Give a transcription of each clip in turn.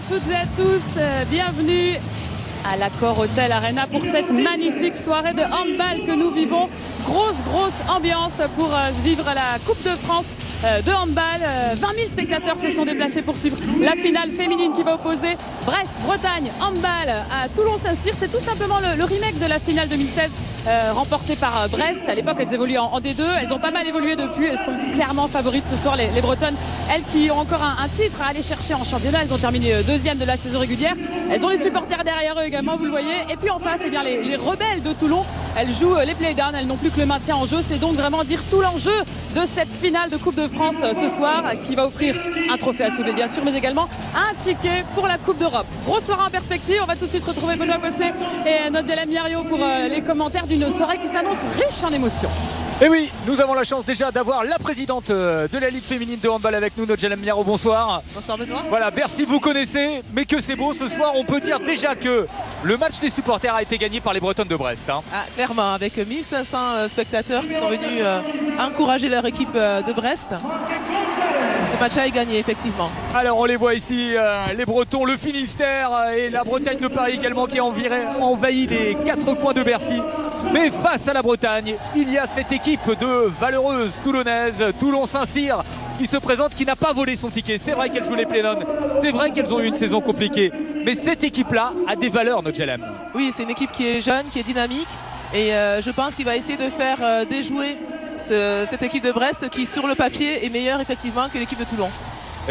toutes et à tous, bienvenue à l'Accor Hotel Arena pour cette magnifique soirée de handball que nous vivons. Grosse ambiance pour vivre la Coupe de France de handball. 20 000 spectateurs se sont déplacés pour suivre la finale féminine qui va opposer Brest-Bretagne handball à Toulon-Saint-Cyr. C'est tout simplement le remake de la finale 2016 remportée par Brest. À l'époque, elles évoluaient en D2. Elles ont pas mal évolué depuis. Elles sont clairement favorites ce soir, les Bretonnes. Elles qui ont encore un titre à aller chercher en championnat. Elles ont terminé deuxième de la saison régulière. Elles ont les supporters derrière eux également, vous le voyez. Et puis en face, eh bien, les rebelles de Toulon. Elles jouent les playdowns. Elles n'ont plus que le maintien en jeu. C'est donc vraiment dire tout l'enjeu de cette finale de Coupe de France ce soir, qui va offrir un trophée à soulever bien sûr, mais également un ticket pour la Coupe d'Europe. Grosse soirée en perspective. On va tout de suite retrouver Benoît Gosset et Nodjala Miario pour les commentaires d'une soirée qui s'annonce riche en émotions. Et oui, nous avons la chance déjà d'avoir la présidente de la Ligue féminine de handball avec nous, Nodjala Miario. Bonsoir. Bonsoir Benoît. Voilà, Bercy vous connaissez, mais que c'est beau ce soir. On peut dire déjà que le match des supporters a été gagné par les Bretonnes de Brest. Ah, clairement, avec 1500 spectateurs qui sont venus encourager leur équipe de Brest. Ce match est gagné effectivement. Alors on les voit ici, les Bretons, le Finistère et la Bretagne de Paris également qui a envahi les 4 coins de Bercy. Mais face à la Bretagne, il y a cette équipe de valeureuses toulonnaises, Toulon-Saint-Cyr, qui se présente, qui n'a pas volé son ticket. C'est vrai qu'elles jouent les play-downs, c'est vrai qu'elles ont eu une saison compliquée, mais cette équipe-là a des valeurs, notre GLM. Oui, c'est une équipe qui est jeune, qui est dynamique, et je pense qu'il va essayer de faire déjouer cette équipe de Brest qui, sur le papier, est meilleure effectivement que l'équipe de Toulon.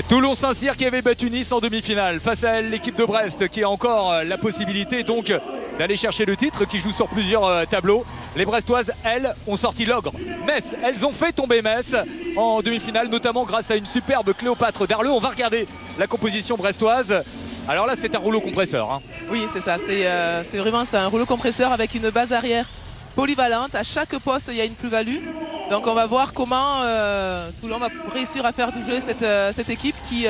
Toulon-Saint-Cyr qui avait battu Nice en demi-finale. Face à elle, l'équipe de Brest qui a encore la possibilité donc d'aller chercher le titre, qui joue sur plusieurs tableaux. Les Brestoises, elles, ont sorti l'ogre. Metz, elles ont fait tomber Metz en demi-finale, notamment grâce à une superbe Cléopâtre Darleux. On va regarder la composition brestoise. Alors là, c'est un rouleau compresseur. Hein. Oui, c'est ça. C'est vraiment un rouleau compresseur avec une base arrière polyvalente. À chaque poste, il y a une plus-value. Donc on va voir comment Toulon va réussir à faire jouer cette équipe qui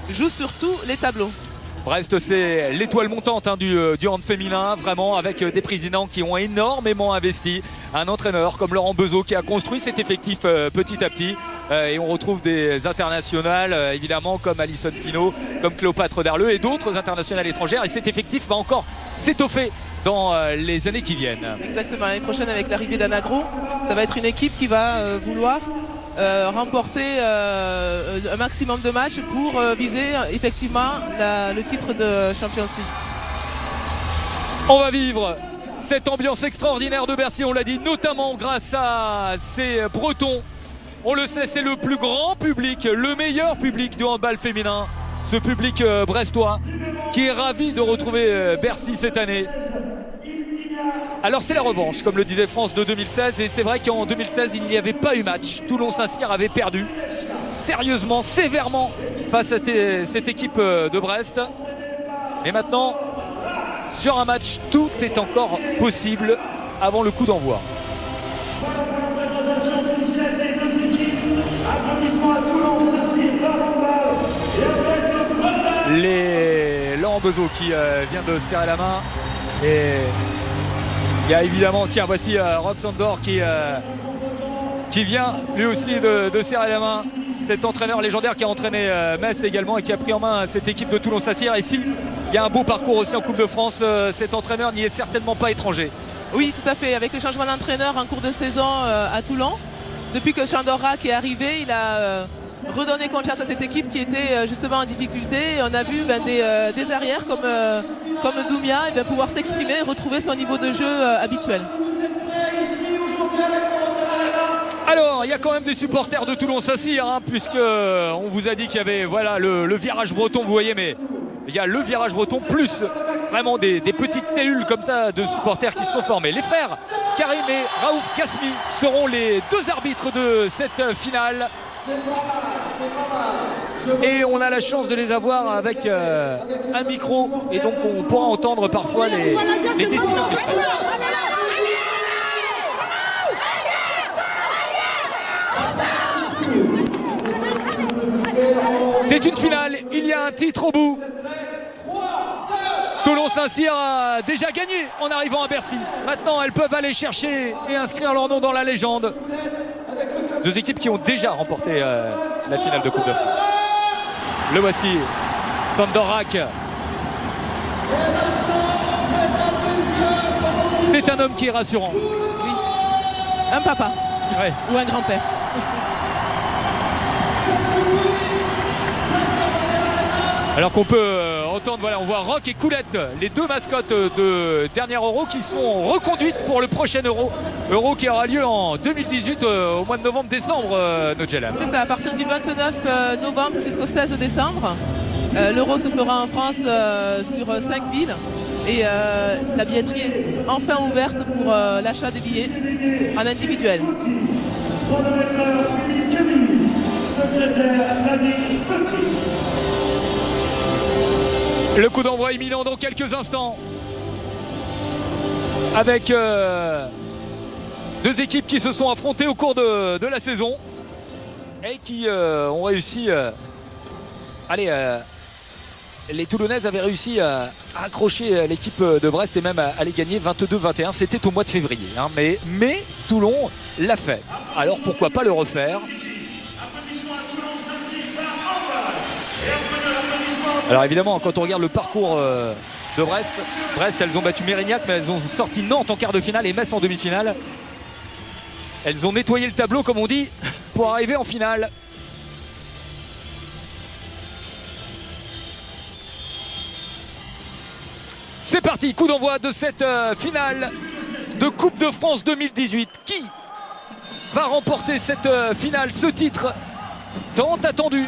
joue sur tous les tableaux. Brest, c'est l'étoile montante du hand féminin, vraiment, avec des présidents qui ont énormément investi. Un entraîneur comme Laurent Bezeau qui a construit cet effectif petit à petit. Et on retrouve des internationales, évidemment, comme Alison Pinault, comme Cléopâtre Darleux et d'autres internationales étrangères. Et cet effectif va encore s'étoffer dans les années qui viennent. Exactement, l'année prochaine avec l'arrivée d'Anna Gros, ça va être une équipe qui va vouloir remporter un maximum de matchs pour viser effectivement le titre de Champions League. On va vivre cette ambiance extraordinaire de Bercy, on l'a dit, notamment grâce à ces Bretons. On le sait, c'est le plus grand public, le meilleur public du handball féminin. Ce public brestois qui est ravi de retrouver Bercy cette année. Alors c'est la revanche, comme le disait France, de 2016. Et c'est vrai qu'en 2016, il n'y avait pas eu match. Toulon-Saint-Cyr avait perdu sérieusement, sévèrement face à cette équipe de Brest. Et maintenant, sur un match, tout est encore possible avant le coup d'envoi. Laurent Bezeau qui vient de serrer la main. Et il y a évidemment, tiens, voici Roxandor qui vient lui aussi de serrer la main. Cet entraîneur légendaire qui a entraîné Metz également et qui a pris en main cette équipe de Toulon-Saint-Cyr. Et si il y a un beau parcours aussi en Coupe de France, cet entraîneur n'y est certainement pas étranger. Oui, tout à fait. Avec le changement d'entraîneur en cours de saison à Toulon, depuis que Chandorrak est arrivé, il a redonné confiance à cette équipe qui était justement en difficulté. Et on a vu des arrières comme Doumia pouvoir s'exprimer et retrouver son niveau de jeu habituel. Alors, il y a quand même des supporters de Toulon-Saint-Cyr, hein, puisque on vous a dit qu'il y avait voilà, le virage breton, vous voyez, mais il y a le virage breton, plus vraiment des petites cellules comme ça de supporters qui se sont formés. Les frères Karim et Raouf Kasmi seront les deux arbitres de cette finale. Et on a la chance de les avoir avec un micro, et donc on pourra entendre parfois les décisions qu'ils prennent. C'est une finale, il y a un titre au bout. Toulon-Saint-Cyr a déjà gagné en arrivant à Bercy. Maintenant, elles peuvent aller chercher et inscrire leur nom dans la légende. Deux équipes qui ont déjà remporté la finale de Coupe de France. Le voici, Sandorak. C'est un homme qui est rassurant. Oui. Un papa. Ouais. Ou un grand-père. Alors qu'on peut entendre, voilà, on voit Rock et Coulette, les deux mascottes de dernier Euro qui sont reconduites pour le prochain Euro qui aura lieu en 2018 au mois de novembre-décembre, Nodjela. C'est ça, à partir du 29 novembre jusqu'au 16 décembre. L'Euro se fera en France sur 5 villes et la billetterie est enfin ouverte pour l'achat des billets en individuel. Le coup d'envoi imminent dans quelques instants avec deux équipes qui se sont affrontées au cours de la saison et qui ont réussi les Toulonnaises avaient réussi à accrocher l'équipe de Brest et même à les gagner 22-21. C'était au mois de février, hein, mais Toulon l'a fait. Alors pourquoi pas le refaire? Alors évidemment, quand on regarde le parcours de Brest, elles ont battu Mérignac, mais elles ont sorti Nantes en quart de finale et Metz en demi-finale. Elles ont nettoyé le tableau, comme on dit, pour arriver en finale. C'est parti, coup d'envoi de cette finale de Coupe de France 2018. Qui va remporter cette finale, ce titre tant attendu,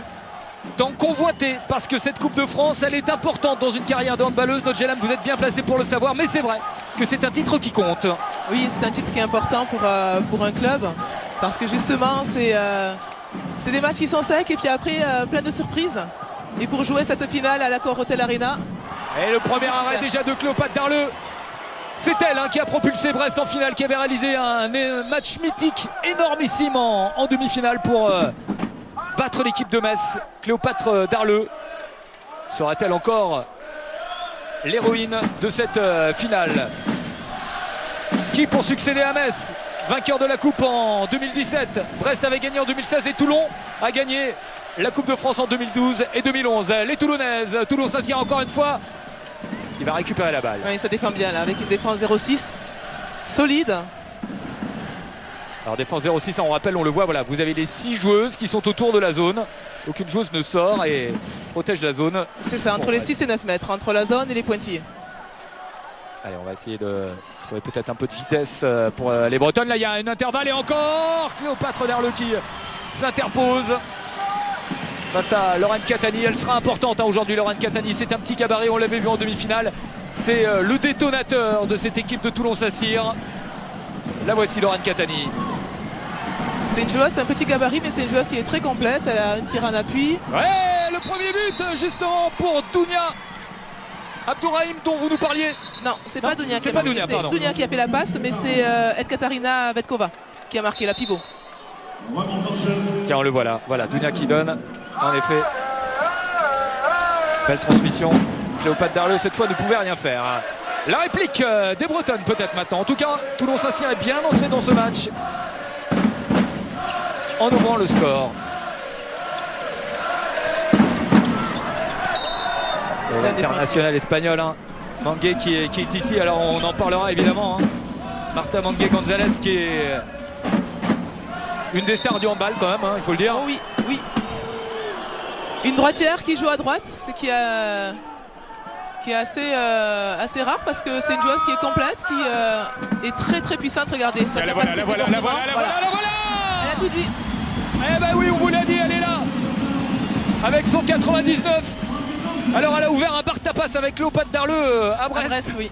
tant convoité, parce que cette Coupe de France, elle est importante dans une carrière de handballeuse. Nodjelam, vous êtes bien placé pour le savoir, mais c'est vrai que c'est un titre qui compte. Oui, c'est un titre qui est important pour un club, parce que justement, c'est des matchs qui sont secs et puis après, plein de surprises. Et pour jouer cette finale à l'Accor Hotel Arena. Et le premier arrêt déjà de Cléopâtre Darleux. C'est elle qui a propulsé Brest en finale, qui avait réalisé un match mythique énormissime en demi-finale pour battre l'équipe de Metz. Cléopâtre Darleux sera-t-elle encore l'héroïne de cette finale? Qui pour succéder à Metz, vainqueur de la Coupe en 2017, Brest avait gagné en 2016 et Toulon a gagné la Coupe de France en 2012 et 2011. Les Toulonnaises, Toulon s'assied encore une fois. Il va récupérer la balle. Oui, ça défend bien là, avec une défense 0-6 solide. Alors défense 0-6, on rappelle, on le voit, voilà, vous avez les 6 joueuses qui sont autour de la zone. Aucune joueuse ne sort et protège la zone. C'est ça, entre les 6 et 9 mètres, entre la zone et les pointillés. Allez, on va essayer de trouver peut-être un peu de vitesse pour les Bretonnes. Là, il y a un intervalle et encore Cléopâtre Darleux qui s'interpose face à Lorraine Catani. Elle sera importante aujourd'hui, Lorraine Catani. C'est un petit gabarit, on l'avait vu en demi-finale. C'est le détonateur de cette équipe de Toulon-Sacyr. La voici, Lorraine Catani. C'est une joueuse, c'est un petit gabarit, mais c'est une joueuse qui est très complète. Elle a un tir en appui. Ouais, le premier but justement pour Dounia Abdourahim dont vous nous parliez. Non, c'est pas Dounia qui a marqué. C'est Dounia qui a fait la passe, mais c'est Ekaterina Vetkova qui a marqué la pivot. Tiens, on le voit là. Voilà, Dounia qui donne. En effet, belle transmission. Cléopâtre Darleux cette fois ne pouvait rien faire. La réplique des Bretonnes peut-être maintenant. En tout cas, Toulon-Saint-Cyr est bien entré dans ce match en ouvrant le score. L'international espagnol, Mangué qui est ici. Alors on en parlera évidemment. Marta Mangué Gonzalez qui est une des stars du handball quand même, il faut le dire. Oh oui, oui. Une droitière qui joue à droite, ce qui est assez rare parce que c'est une joueuse qui est complète, qui est très très puissante. Regardez, sa capacité de voilà. Elle a tout dit. Eh ben oui, on vous l'a dit, elle est là avec son 99. Alors elle a ouvert un bar tapas avec Cléopâtre Darleux à Brest. À Brest, oui.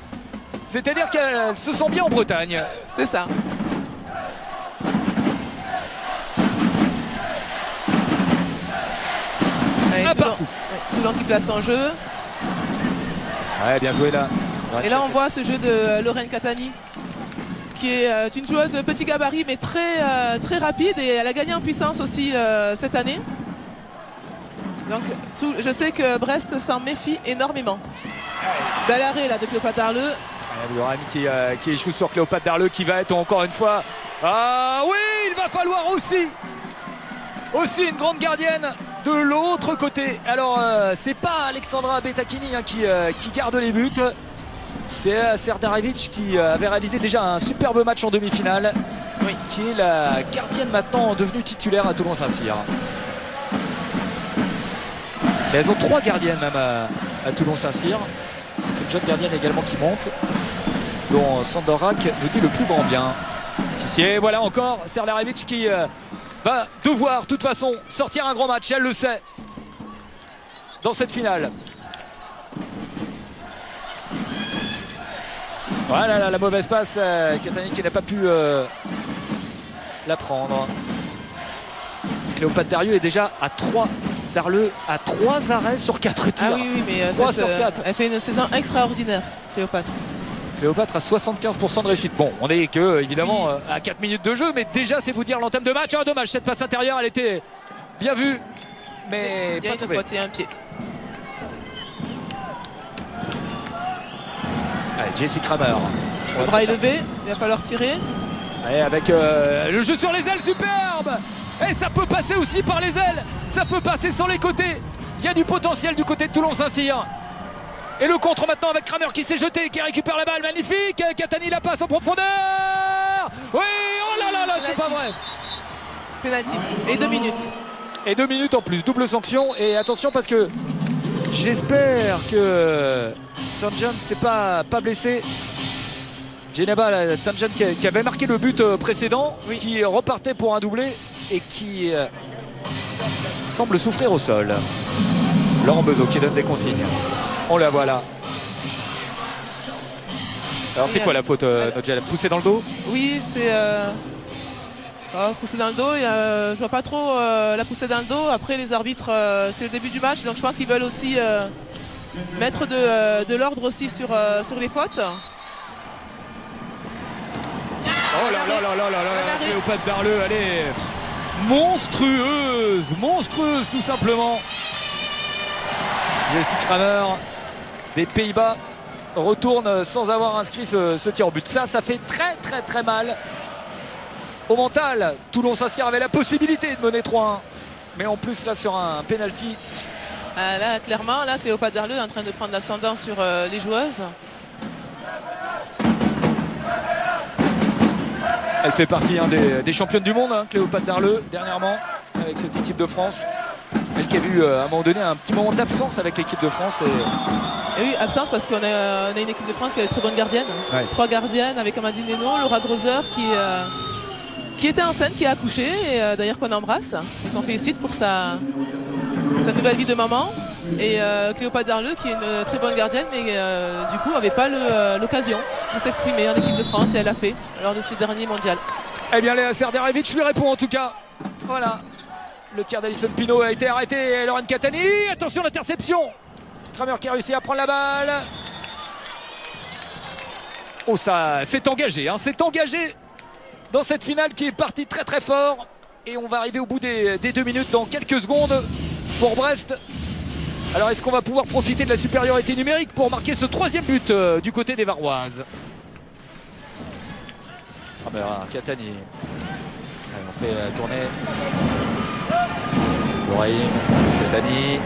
C'est-à-dire qu'elle se sent bien en Bretagne. C'est ça. Toulon qui place en jeu. Ouais, bien joué là. Et là on voit ce jeu de Lorraine Catani qui est une joueuse de petit gabarit mais très rapide, et elle a gagné en puissance aussi cette année. Donc je sais que Brest s'en méfie énormément. Bel arrêt là de Cléopâtre Darleux. Lorraine qui échoue sur Cléopâtre Darleux qui va être encore une fois. Ah oui, il va falloir aussi une grande gardienne de l'autre côté. Alors c'est pas Alexandra Bettakini qui garde les buts. C'est Serdarevic qui avait réalisé déjà un superbe match en demi-finale. Oui. Qui est la gardienne maintenant devenue titulaire à Toulon-Saint-Cyr. Et elles ont 3 gardiennes même à Toulon-Saint-Cyr. Une jeune gardienne également qui monte, dont Sandorak nous dit le plus grand bien. Et voilà encore Serdarevic qui va devoir de toute façon sortir un grand match, elle le sait, dans cette finale. Voilà la mauvaise passe, Catani qui n'a pas pu la prendre. Cléopâtre Darlieu est déjà à 3 arrêts sur 4 tirs. Ah oui, mais 3 sur 4. elle fait une saison extraordinaire, Cléopâtre. Cléopâtre à 75% de réussite. Bon, on est que évidemment à 4 minutes de jeu, mais déjà c'est vous dire l'entame de match. Dommage, cette passe intérieure, elle était bien vue, mais il y a pas une trouvée. faute et un pied. Allez, Jessie Kramer. Le bras est levé, il va falloir tirer. Allez, avec le jeu sur les ailes, superbe. Et ça peut passer aussi par les ailes, ça peut passer sur les côtés. Il y a du potentiel du côté de Toulon-Saint-Cyr. Et le contre maintenant avec Kramer qui s'est jeté, qui récupère la balle, magnifique. Catani la passe en profondeur. Oui, oh là là, c'est pas vrai. Penalty. Et 2 minutes. Et 2 minutes en plus, double sanction. Et attention parce que j'espère que Tanjan ne s'est pas blessé. Djeneba Tanjan qui avait marqué le but précédent, oui, qui repartait pour un doublé et qui semble souffrir au sol. Laurent Bezeau qui donne des consignes. On la voit là. Alors c'est quoi la faute, Nodja? Poussée dans le dos? Oui, c'est poussée dans le dos. Je vois pas trop la poussée dans le dos. Après les arbitres, c'est le début du match, donc je pense qu'ils veulent aussi mettre de l'ordre aussi sur les fautes. Oh là là là là là là, Cléopâtre Darlieu, elle est monstrueuse tout simplement. Jessie Kramer des Pays-Bas retourne sans avoir inscrit ce tir au but. Ça fait très mal au mental. Toulon-Saint-Cyr avait la possibilité de mener 3-1, mais en plus là sur un penalty. Là clairement, là Cléopâtre Darlieu est en train de prendre l'ascendant sur les joueuses. Elle fait partie des championnes du monde, Cléopâtre Darlieu, dernièrement, avec cette équipe de France. Elle qui a vu à un moment donné un petit moment d'absence avec l'équipe de France. Et oui, absence parce qu'on a une équipe de France qui a de très bonnes gardiennes. Ouais. 3 gardiennes avec Amandine Hénaud, Laura Grosser qui était enceinte, qui a accouché, et d'ailleurs qu'on embrasse et qu'on félicite pour sa nouvelle vie de maman. Et Cléopâtre Darlieu qui est une très bonne gardienne, mais du coup n'avait pas l'occasion de s'exprimer en équipe de France, et elle l'a fait lors de ce dernier mondial. Eh bien, Léa Serdarevic lui répond en tout cas. Voilà. Le tir d'Alison Pinault a été arrêté. Lorraine Catani, attention l'interception. Kramer qui a réussi à prendre la balle. Oh, ça c'est engagé, c'est engagé dans cette finale qui est partie très fort. Et on va arriver au bout des 2 minutes dans quelques secondes pour Brest. Alors est-ce qu'on va pouvoir profiter de la supériorité numérique pour marquer ce 3e but du côté des Varoises? Kramer, Catani. Allez, on fait tourner. Ibrahim, Catani.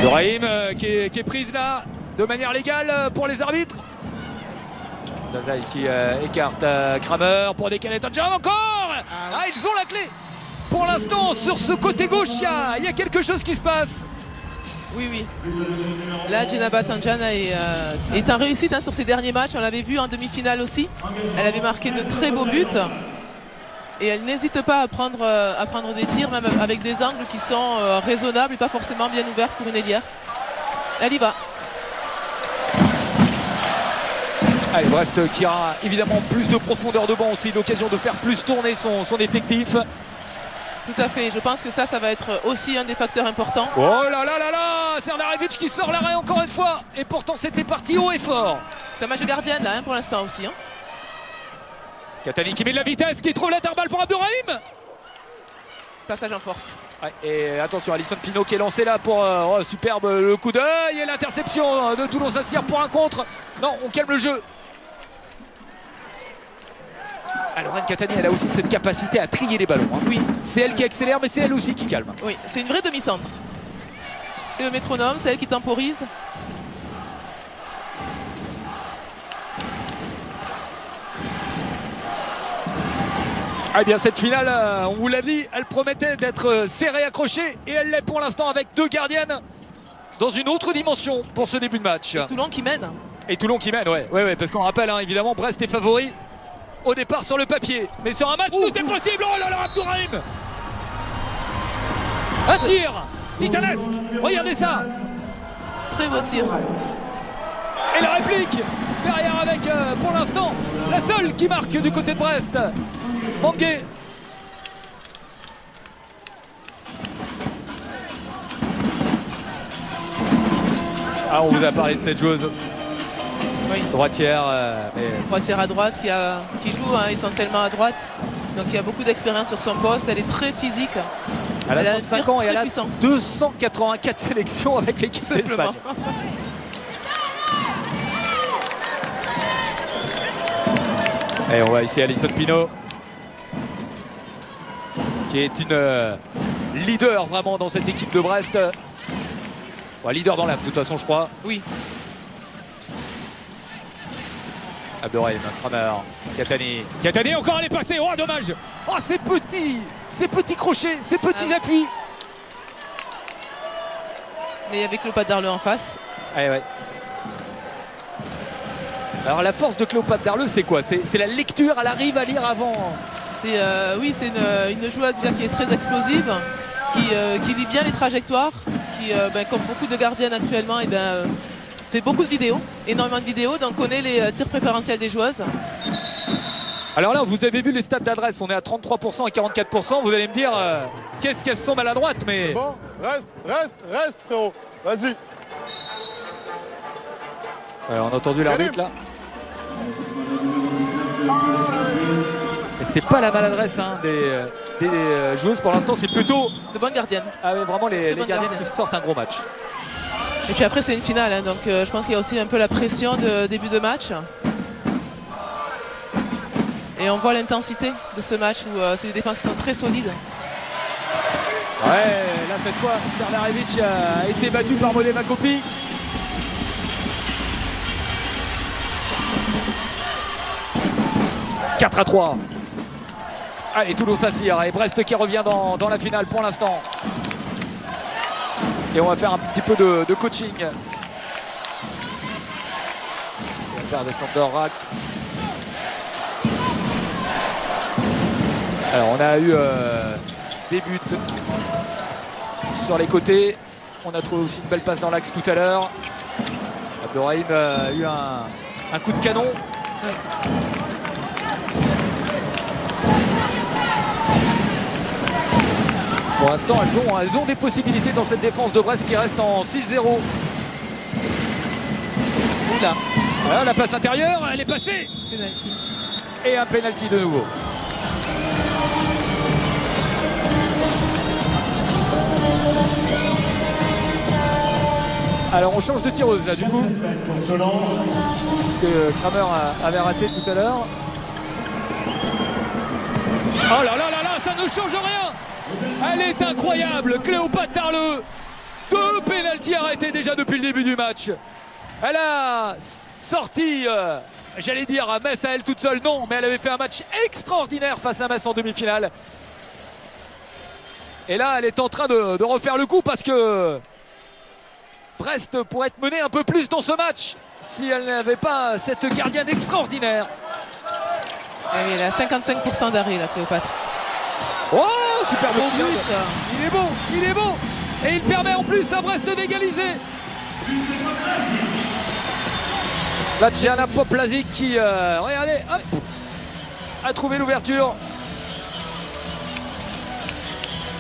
Ibrahim qui est prise là de manière légale pour les arbitres. Zazaï qui écarte Kramer pour décaler Tanjan encore. Ils ont la clé. Pour l'instant sur ce côté gauche il y a quelque chose qui se passe. Oui. Là, Djeneba Tanjan est en réussite sur ses derniers matchs. On l'avait vu en demi-finale aussi. Elle avait marqué de très beaux buts. Et elle n'hésite pas à prendre des tirs, même avec des angles qui sont raisonnables et pas forcément bien ouverts pour une ailière. Elle y va. Allez, Brest qui a évidemment plus de profondeur de banc aussi, l'occasion de faire plus tourner son effectif. Tout à fait, je pense que ça va être aussi un des facteurs importants. Oh là là là là, Serdarevic qui sort l'arrêt encore une fois. Et pourtant c'était parti haut et fort. C'est un match de gardienne là pour l'instant aussi. Catani qui met de la vitesse, qui trouve l'intervalle pour Abdourahim. Passage en force. Ouais, et attention, Alison Pinault qui est lancée là pour superbe le coup d'œil et l'interception de Toulon-Saint-Cyr pour un contre. Non, on calme le jeu. Alors Lorraine Catani, elle a aussi cette capacité à trier les ballons. Oui. C'est elle qui accélère, mais c'est elle aussi qui calme. Oui, c'est une vraie demi-centre. C'est le métronome, c'est elle qui temporise. Eh bien cette finale, on vous l'a dit, elle promettait d'être serrée, accrochée, et elle l'est pour l'instant avec 2 gardiennes dans une autre dimension pour ce début de match. Et Toulon qui mène. Et Toulon qui mène, ouais, parce qu'on rappelle évidemment, Brest est favori au départ sur le papier, mais sur un match tout est possible. Oh là là, Abdourahim, un tir titanesque, regardez ça. Très beau tir. Et la réplique derrière avec pour l'instant la seule qui marque du côté de Brest, Mangué. Ah, on vous a parlé de cette joueuse Oui. droitière. Droitière à droite qui joue essentiellement à droite. Donc il y a beaucoup d'expérience sur son poste. Elle est très physique. Elle a un 35 tir ans et très elle a puissant. 284 sélections avec l'équipe d'Espagne. Et on va ici Alison Pinault, qui est une leader vraiment dans cette équipe de Brest. Bon, leader dans l'âme de toute façon, je crois. Oui. Abdourahim, Kramer, Catani encore, elle est passée. Oh dommage. Oh ces petits crochets, ces petits appuis. Mais avec Cléopâtre Darleux en face. Ouais. Alors la force de Cléopâtre Darleux, c'est quoi? C'est la lecture, elle arrive à lire avant. C'est une joueuse déjà qui est très explosive, qui lit bien les trajectoires, qui comme beaucoup de gardiennes actuellement, fait beaucoup de vidéos, énormément de vidéos, donc connaît les tirs préférentiels des joueuses. Alors là, vous avez vu les stats d'adresse, on est à 33% et 44%. Vous allez me dire, qu'est-ce qu'elles sont maladroites, mais... Bon, reste, frérot. Vas-y. Alors, on a entendu l'arbitre, là. Et c'est pas la maladresse des joueuses pour l'instant, c'est plutôt... De bonnes gardiennes. Ah oui, vraiment les gardiennes gardienne. qui sortent un gros match. Et puis après c'est une finale, donc je pense qu'il y a aussi un peu la pression de début de match. Et on voit l'intensité de ce match où c'est des défenses qui sont très solides. Ouais, là cette fois, Serdarevic a été battu par Modema Kopi. « 4-3. Allez, Toulouse s'assire et Brest qui revient dans la finale pour l'instant. Et on va faire un petit peu de coaching. On va de Sander Rack. Alors on a eu des buts sur les côtés. On a trouvé aussi une belle passe dans l'axe tout à l'heure. Abdourahim a eu un coup de canon. Pour l'instant, elles ont des possibilités dans cette défense de Brest qui reste en 6-0. Oula. Voilà, la passe intérieure, elle est passée. Penalty. Et un penalty de nouveau. Alors on change de tireuse là du coup. Que Kramer avait raté tout à l'heure. Oh là là là là, ça ne change rien. Elle est incroyable, Cléopâtre Darleux. 2 pénaltys arrêtés déjà depuis le début du match. Elle a sorti, j'allais dire à Metz à elle toute seule, non, mais elle avait fait un match extraordinaire face à Metz en demi-finale. Et là, elle est en train de refaire le coup parce que Brest pourrait être mené un peu plus dans ce match si elle n'avait pas cette gardienne extraordinaire. Ah oui, elle a 55% d'arrêt, la Cléopâtre. Oh, super beau Beau but. il est beau. Et il permet en plus à Brest d'égaliser. Là, Gianna Poplazic qui, regardez, hop, a trouvé l'ouverture.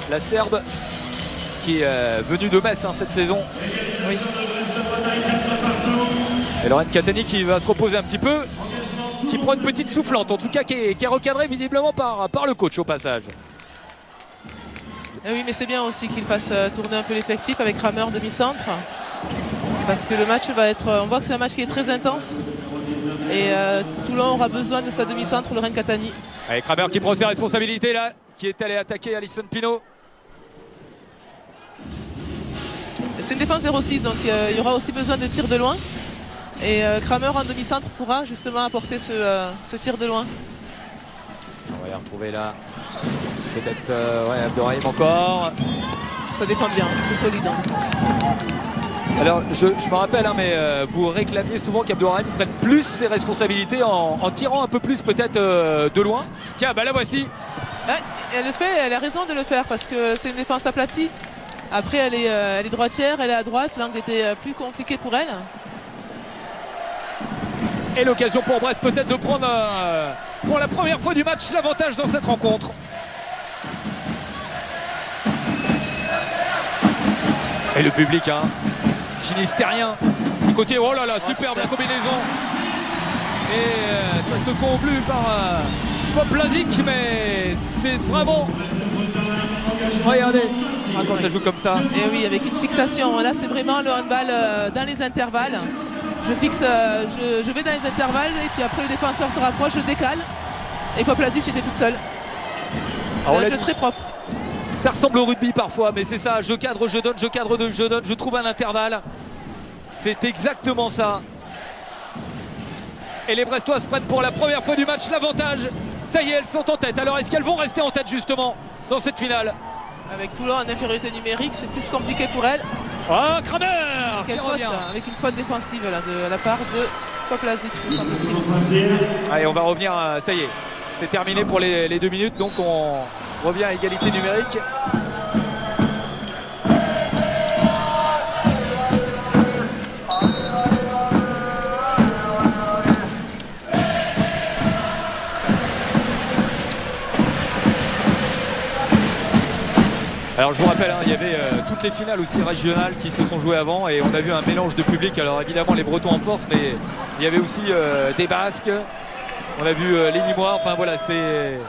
La Serbe qui est venue de Metz cette saison. Oui. Et Lorraine Catani qui va se reposer un petit peu, qui prend une petite soufflante, en tout cas qui est recadrée visiblement par le coach au passage. Et oui, mais c'est bien aussi qu'il fasse tourner un peu l'effectif avec Kramer demi-centre. Parce que le match va être... On voit que c'est un match qui est très intense. Et Toulon aura besoin de sa demi-centre, Lorraine Catani. Allez, Kramer qui prend ses responsabilités là, qui est allé attaquer Alison Pinault. c'est une défense 0-6, donc il y aura aussi besoin de tirs de loin. Et Kramer en demi-centre pourra justement apporter ce tir de loin. On va y retrouver là. Peut-être ouais, Abderrahim encore. Ça défend bien, c'est solide en défense. Alors je me rappelle, hein, mais vous réclamiez souvent qu'Abderrahim prenne plus ses responsabilités en tirant un peu plus peut-être de loin. Tiens, bah la voici. Ouais, elle a raison de le faire parce que c'est une défense aplatie. Après elle est droitière, elle est à droite, l'angle était plus compliqué pour elle. Et l'occasion pour Brest peut-être de prendre pour la première fois du match l'avantage dans cette rencontre. Et le public, hein, finistérien du côté, oh là là, superbe la combinaison. Et ça se conclut par Poplazic, mais c'est vraiment... Regardez, quand ça joue comme ça. Et oui, avec une fixation, là c'est vraiment le handball dans les intervalles. Je fixe, je vais dans les intervalles et puis après le défenseur se rapproche, je décale. Et Poplazic était toute seule. C'est un jeu très propre. Ça ressemble au rugby parfois, mais c'est ça, je cadre, je donne, je cadre, je donne, je trouve un intervalle. C'est exactement ça. Et les Brestoises prennent pour la première fois du match l'avantage. Ça y est, elles sont en tête. Alors est-ce qu'elles vont rester en tête justement dans cette finale? Avec Toulon en infériorité numérique, c'est plus compliqué pour elles. Oh, Kramer Quelle faute, avec une faute défensive là, de la part de Poplazic, me semble-t-il. Allez, on va revenir, ça y est, c'est terminé pour les 2 minutes, donc on revient à égalité numérique. Alors je vous rappelle, hein, il y avait toutes les finales aussi régionales qui se sont jouées avant et on a vu un mélange de public. Alors évidemment les Bretons en force, mais il y avait aussi des Basques. On a vu les Nîmois. Enfin voilà, c'est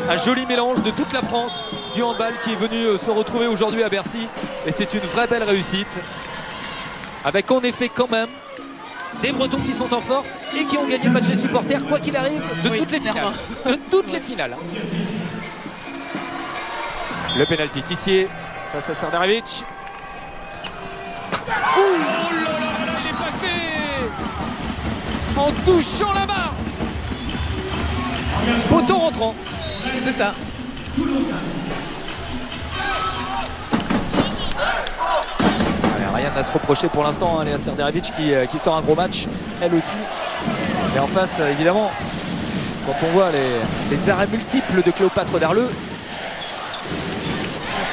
un joli mélange de toute la France du handball qui est venu se retrouver aujourd'hui à Bercy. Et c'est une vraie belle réussite. Avec en effet quand même des Bretons qui sont en force et qui ont gagné le match des supporters, quoi qu'il arrive, de toutes les finales. De toutes les finales. Le pénalty, Tissier face à Serdaravic. Oh là là, il est passé en touchant la barre. Poteau rentrant. C'est ça. Allez, rien à se reprocher pour l'instant, hein, Léa Serdaravic qui sort un gros match, elle aussi. Et en face, évidemment, quand on voit les arrêts multiples de Cléopâtre Darleux.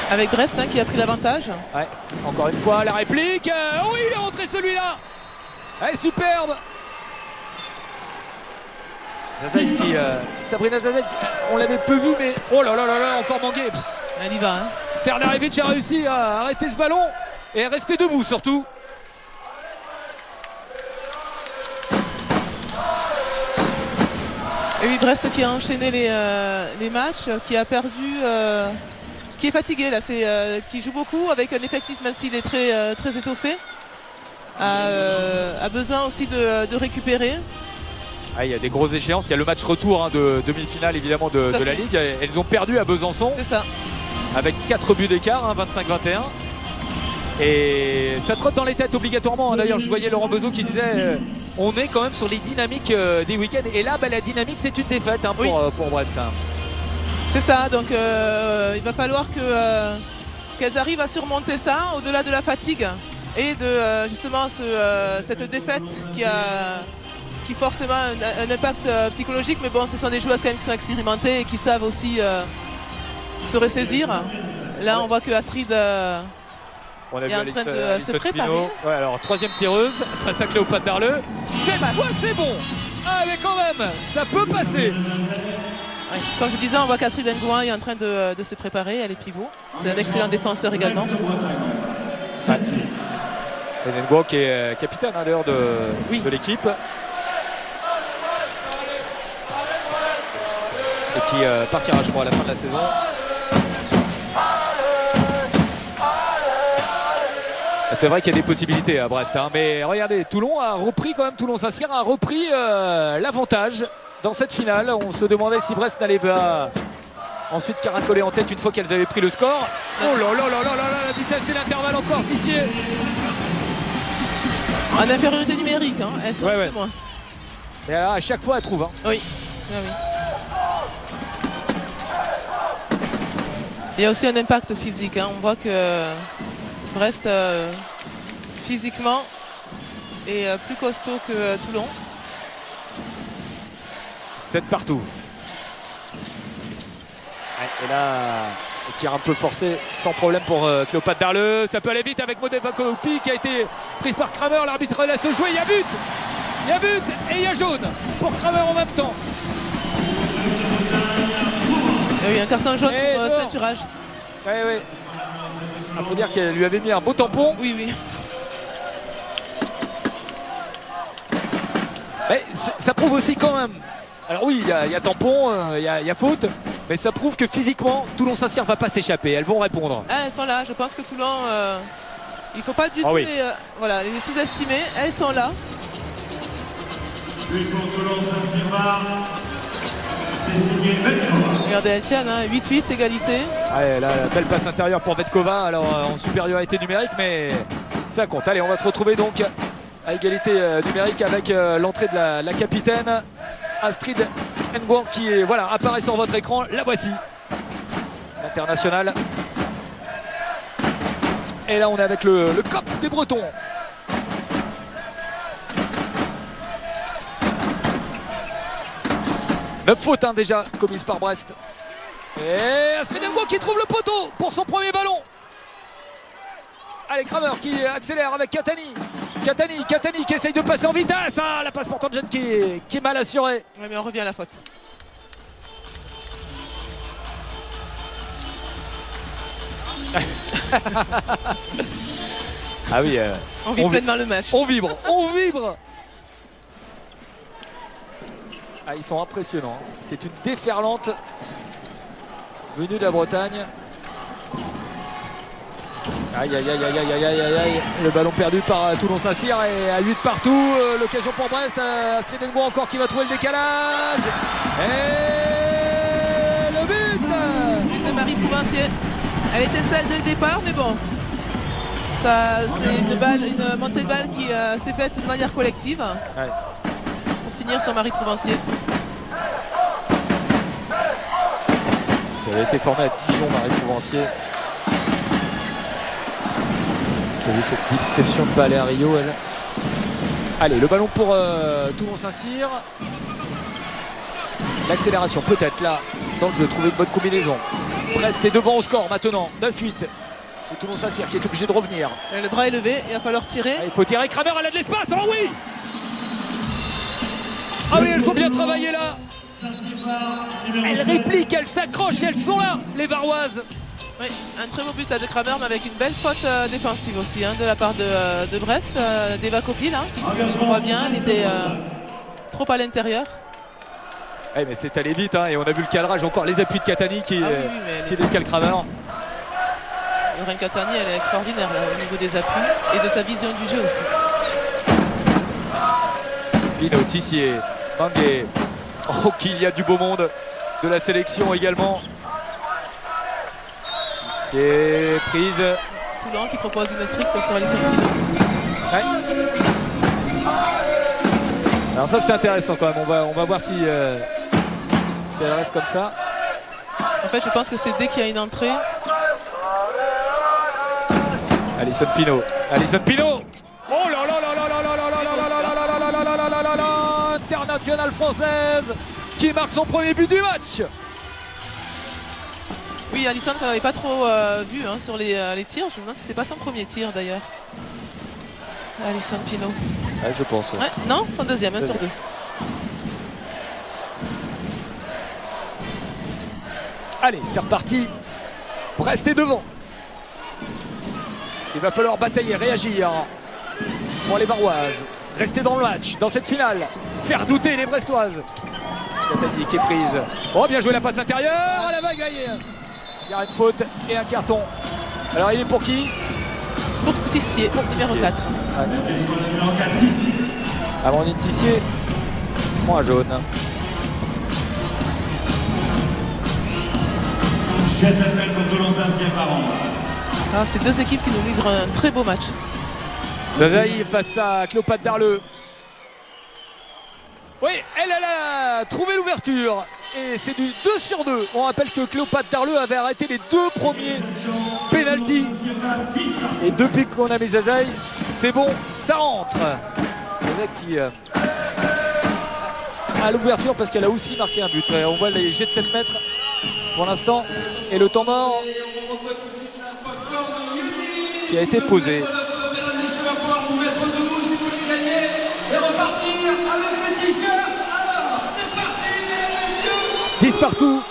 Avec Brest hein, qui a pris l'avantage. Ouais, encore une fois la réplique. Oh oui, il est rentré celui-là. Allez, superbe. Zazek Sabrina Zazek, on l'avait peu vu, mais oh là là là là, encore manqué. Elle y va. Hein. Serdaravic a réussi à arrêter ce ballon et à rester debout surtout. Et oui, Brest qui a enchaîné les matchs, qui a perdu... qui est fatigué là, qui joue beaucoup avec un effectif même s'il est très étoffé, a besoin aussi de récupérer. Ah, il y a des grosses échéances, il y a le match retour hein, de demi-finale évidemment de la Ligue. Elles ont perdu à Besançon. C'est ça. Avec 4 buts d'écart, hein, 25-21. Et ça trotte dans les têtes obligatoirement. Hein. D'ailleurs, je voyais Laurent Beuzot qui disait on est quand même sur les dynamiques des week-ends. Et là, bah, la dynamique, c'est une défaite hein, pour Brest. Hein. C'est ça, donc il va falloir qu'elles arrivent à surmonter ça au-delà de la fatigue et de justement cette défaite qui forcément un impact psychologique, mais bon, ce sont des joueuses quand même qui sont expérimentées et qui savent aussi se ressaisir. Là, on voit que Astrid on a est en train de se préparer. Ouais, alors, 3e tireuse face à Cléopâtre Darleux. Cette fois, c'est bon. Ah, mais quand même, ça peut passer. Ouais. Comme je disais, on voit qu'Astrid Ngouin est en train de se préparer, elle est pivot. C'est un excellent défenseur également. C'est Ngouin qui est capitaine hein, d'ailleurs de l'équipe. Et qui partira je crois à la fin de la saison. C'est vrai qu'il y a des possibilités à Brest, hein, mais regardez, Toulon a repris quand même, Toulon Saint-Cyr a repris l'avantage. Dans cette finale, on se demandait si Brest n'allait pas ensuite caracoler en tête une fois qu'elles avaient pris le score. Oh là là là là là là, vitesse et l'intervalle encore, Tissier. En infériorité numérique, hein. Elles sont Ouais. de moins. Et alors, à chaque fois, elle trouve. Hein. Oui. Ah oui. Il y a aussi un impact physique. Hein. On voit que Brest, physiquement, est plus costaud que Toulon. 7 partout. Ouais, et là, le tir un peu forcé, sans problème pour Cléopâtre Darleux. Ça peut aller vite avec Modeva Kopi qui a été prise par Kramer. L'arbitre laisse jouer. Il y a but. Il y a but et il y a jaune pour Kramer en même temps. Il y a eu un carton jaune Et pour dehors. ceinturage. Oui. Il faut dire qu'elle lui avait mis un beau tampon. Oui. Mais ça prouve aussi quand même. Alors oui, il y a tampon, il y a faute. Mais ça prouve que physiquement, Toulon-Saint-Cyr va pas s'échapper. Elles vont répondre. Ah, elles sont là. Je pense que Toulon, il ne faut pas du tout oui. les sous-estimer. Elles sont là. But pour Toulon, Saint-Cyr. C'est signé Vetkova. Regardez, elles tiennent. 8-8, égalité. Ouais, là, la belle passe intérieure pour Vetkova. Alors en supériorité numérique, mais ça compte. Allez, on va se retrouver donc à égalité numérique avec l'entrée de la capitaine Astrid Nguyen qui est, apparaît sur votre écran. La voici. Internationale. Et là, on est avec le COP des Bretons. Neuf fautes déjà commises par Brest. Et Astrid Nguyen qui trouve le poteau pour son premier ballon. Allez, Kramer qui accélère avec Katani. Katani qui essaye de passer en vitesse. Ah, la passe pour Tangen qui est mal assurée. Oui, mais on revient à la faute. Ah oui, On vit pleinement le match. on vibre. Ah, ils sont impressionnants. C'est une déferlante venue de la Bretagne. Aïe. Le ballon perdu par Toulon-Saint-Cyr et à 8 partout. L'occasion pour Brest. Astrid Nguyen encore qui va trouver le décalage. Et le but. But de Marie Prouvencier. Elle était seule dès le départ, mais bon. C'est une montée de balle qui s'est faite de manière collective. Ouais. Pour finir sur Marie Prouvencier. Elle avait été formée à Dijon, Marie Prouvencier. J'ai vu cette déception de pas aller à Rio, elle. Allez, le ballon pour Toulon-Saint-Cyr. L'accélération peut-être là, dans le jeu, trouver une bonne combinaison. Brest est devant au score maintenant, 9-8. C'est Toulon-Saint-Cyr qui est obligé de revenir. Et le bras est levé, il va falloir tirer. Il faut tirer, Kramer, elle a de l'espace, oh oui. Ah oui, elles sont bien travaillées là. Elles répliquent, elles s'accrochent, elles sont là, les Varoises. Oui, un très beau but là de Kramer, mais avec une belle faute défensive aussi de la part de Brest, d'Eva Kopi là. On voit bien, elle était trop à l'intérieur. Ouais, mais c'est allé vite et on a vu le cadrage, encore les appuis de Katani qui décale Kramer. Lorraine Katani, elle est extraordinaire là, au niveau des appuis et de sa vision du jeu aussi. Pino, Tissier, Manguet. Oh, qu'il y a du beau monde de la sélection également. Tissier, prise. Toulon qui propose une stricte sur Alison Pino. Ouais. Alors ça c'est intéressant quand même, on va voir si elle reste comme ça. En fait, je pense que c'est dès qu'il y a une entrée. Alison Pino. Oh là là là là là là là là là là là là là là là là là, internationale française qui marque son premier but du match. Oui, Alison qu'on n'avait pas trop vu sur les tirs. Je me demande si c'est pas son premier tir d'ailleurs. Alison Pino. Ouais, je pense. Ouais, non, son deuxième, 1 sur 2. Allez, c'est reparti. Brest est devant. Il va falloir batailler, réagir pour les Varoises. Rester dans le match, dans cette finale. Faire douter les Brestoises. Katani qui est prise. Oh, bien joué la passe intérieure. La vague, il y a une faute et un carton. Alors, il est pour qui? Pour Tissier, numéro 4. Numéro 4, Tissier. Amandine Tissier prend un jaune. Jette cette balle pour Toulon-Saint-Cyr par an. Ah, c'est deux équipes qui nous livrent un très beau match. Zazaï face à Cléopâtre Darleux. Oui, elle a trouvé l'ouverture. Et c'est du 2 sur 2. On rappelle que Cléopâtre Darleux avait arrêté les 2 premiers pénaltys. Et depuis qu'on a mis Zazaï, c'est bon, ça rentre. Zazaï qui a l'ouverture parce qu'elle a aussi marqué un but. On voit les jets de 7 mètres pour l'instant. Et le temps mort qui a été posé. Partout.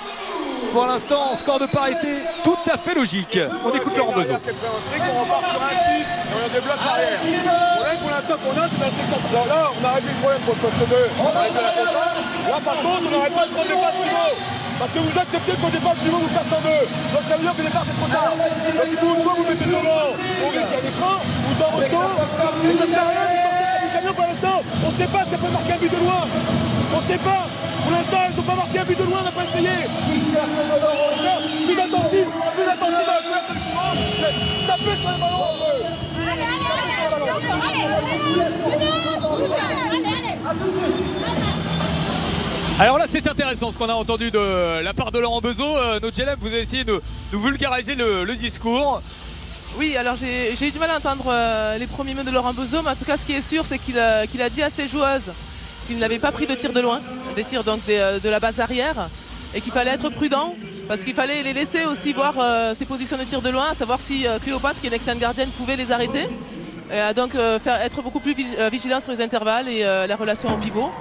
Pour l'instant, score de parité tout à fait logique. On écoute Laurent Beuzot. On repart sur un 6 et on débloque l'arrière. Le problème pour l'instant qu'on a, c'est dans le secteur. Là, on a réglé le problème pour le poste 2. On a réglé la défense. Là, par contre, on n'aurait pas de prendre des passes pivot. Parce que vous acceptez qu'au départ du pivot, vous passe en 2. Donc ça veut dire que le départ, c'est trop tard. Donc il faut soit vous mettez devant, on risque un écran, ou dans votre dos. Et ça sert à rien de sortir du camion pour l'instant. On ne sait pas si elle peut marquer un but de loin. On ne sait pas. Pour l'instant, elles n'ont pas marqué un but de loin, on n'a pas essayé. Plus attentif à la couverture du courant. Tapez sur le ballon un peu. Alors là, c'est intéressant ce qu'on a entendu de la part de Laurent Beuzot. Notre GLM, vous avez essayé de vulgariser le discours. Oui, alors j'ai eu du mal à entendre les premiers mots de Laurent Beuzot, mais en tout cas, ce qui est sûr, c'est qu'il a dit à ses joueuses qu'il n'avait pas pris de tir de loin, des tirs donc de la base arrière, et qu'il fallait être prudent, parce qu'il fallait les laisser aussi voir ses positions de tir de loin, à savoir si Cléopâtre, qui est une excellente gardienne, pouvait les arrêter. Donc être beaucoup plus vigilant sur les intervalles et la relation au pivot.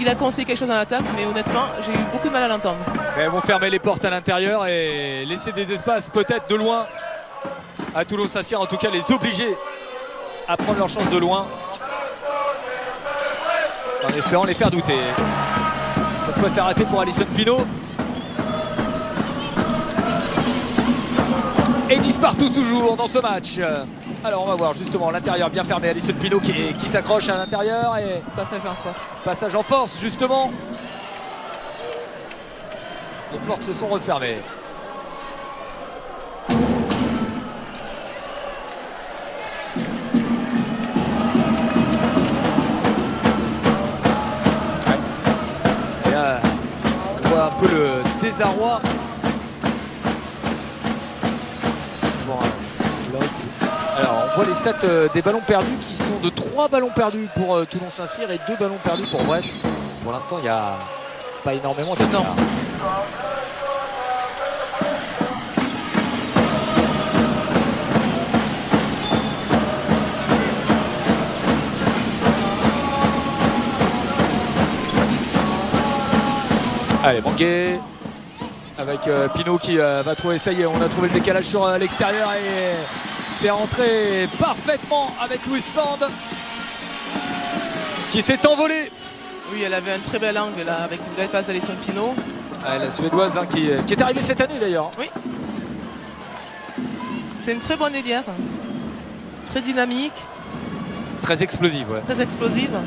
Il a conseillé quelque chose en attaque, mais honnêtement, j'ai eu beaucoup de mal à l'entendre. Elles vont fermer les portes à l'intérieur et laisser des espaces peut-être de loin à Toulon-Saint-Cyr, en tout cas les obliger à prendre leur chance de loin, en espérant les faire douter. Cette fois, c'est raté pour Alison Pinault. Et 10 partout toujours dans ce match. Alors on va voir justement l'intérieur bien fermé. Alison Pinault qui s'accroche à l'intérieur. Et passage en force. Passage en force justement. Les portes se sont refermées. On voit un peu le désarroi. Bon, alors on voit les stats des ballons perdus qui sont de 3 ballons perdus pour Toulon-Saint-Cyr et 2 ballons perdus pour Brest. Pour l'instant il n'y a pas énormément d'écart. Allez, manqué avec Pinault qui va trouver, ça y est, on a trouvé le décalage sur l'extérieur et c'est rentré parfaitement avec Louise Sand qui s'est envolée. Oui, elle avait un très bel angle là avec une belle passe d'Alison Pinault. Ah, la Suédoise hein, qui est arrivée cette année d'ailleurs. Oui. C'est une très bonne ailière, très dynamique. Très explosive, ouais. Très explosive.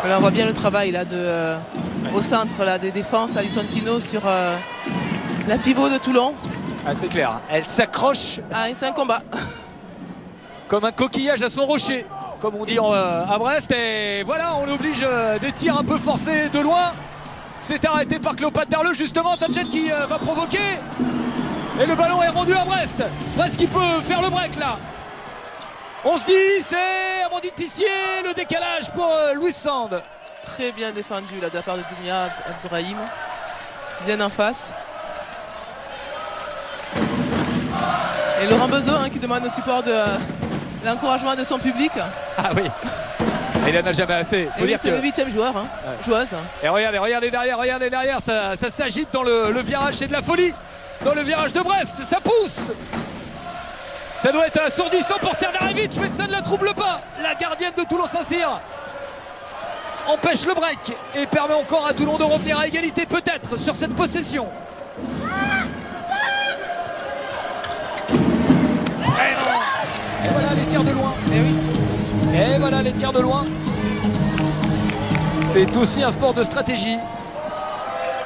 Là, on voit bien le travail là, au centre là, des défenses, Alison Pinault sur la pivot de Toulon. Ah, c'est clair, elle s'accroche. Ah, c'est un combat. Comme un coquillage à son rocher, comme on dit à Brest. Et voilà, on oblige des tirs un peu forcés de loin. C'est arrêté par Cléopâtre Darleux, justement. Tadjet qui va provoquer. Et le ballon est rendu à Brest. Brest qui peut faire le break là. On se dit, c'est Amandine Tissier, le décalage pour Louise Sand. Très bien défendu là de la part de Dunia Abdourahim. Bien en face. Et Laurent Beuzot hein, qui demande le support de l'encouragement de son public. Ah oui. Il n'en a jamais assez. Et oui, c'est le 8e joueur, hein, joueuse. Et regardez derrière, ça s'agite dans le virage, c'est de la folie. Dans le virage de Brest, ça pousse. Ça doit être assourdissant pour Serdarevic, mais ça ne la trouble pas. La gardienne de Toulon-Saint-Cyr empêche le break et permet encore à Toulon de revenir à égalité peut-être sur cette possession. Et voilà les tirs de loin. Et oui. Et voilà les tirs de loin. C'est aussi un sport de stratégie.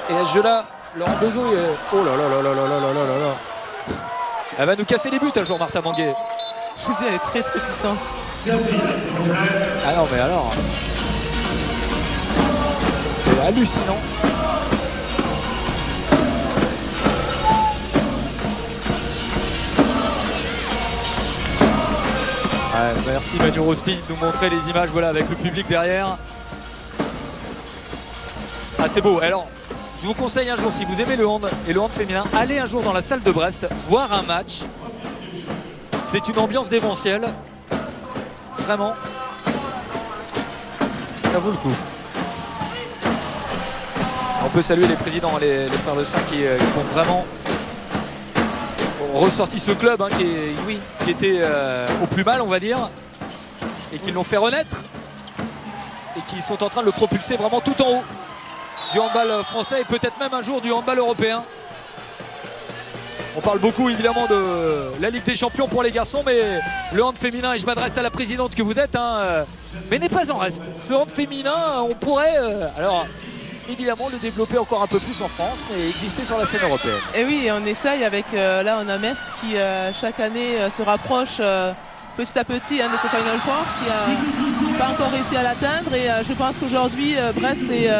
Et à ce jeu-là, Laurent Bezo, oh là là là là là là là là là. Elle va nous casser les buts un jour, Martha Manguet. Je vous dis, elle est très très puissante. Ah non, mais alors. C'est hallucinant. Ouais, merci Manu Rosti de nous montrer les images voilà, avec le public derrière. Ah, c'est beau. Alors, je vous conseille un jour, si vous aimez le hand et le hand féminin, allez un jour dans la salle de Brest, voir un match. C'est une ambiance démentielle. Vraiment. Ça vaut le coup. On peut saluer les présidents, les frères de Saint qui ont vraiment ressorti ce club hein, qui était au plus mal, on va dire, et qui l'ont fait renaître et qui sont en train de le propulser vraiment tout en haut du handball français et peut-être même un jour du handball européen. On parle beaucoup évidemment de la Ligue des Champions pour les garçons, mais le hand féminin, et je m'adresse à la présidente que vous êtes, hein, mais n'est pas en reste. Ce hand féminin, on pourrait alors évidemment le développer encore un peu plus en France, mais exister sur la scène européenne. Et oui, on essaye avec, là on a Metz qui chaque année se rapproche petit à petit de ce Final Four, qui n'a pas encore réussi à l'atteindre, et je pense qu'aujourd'hui Brest est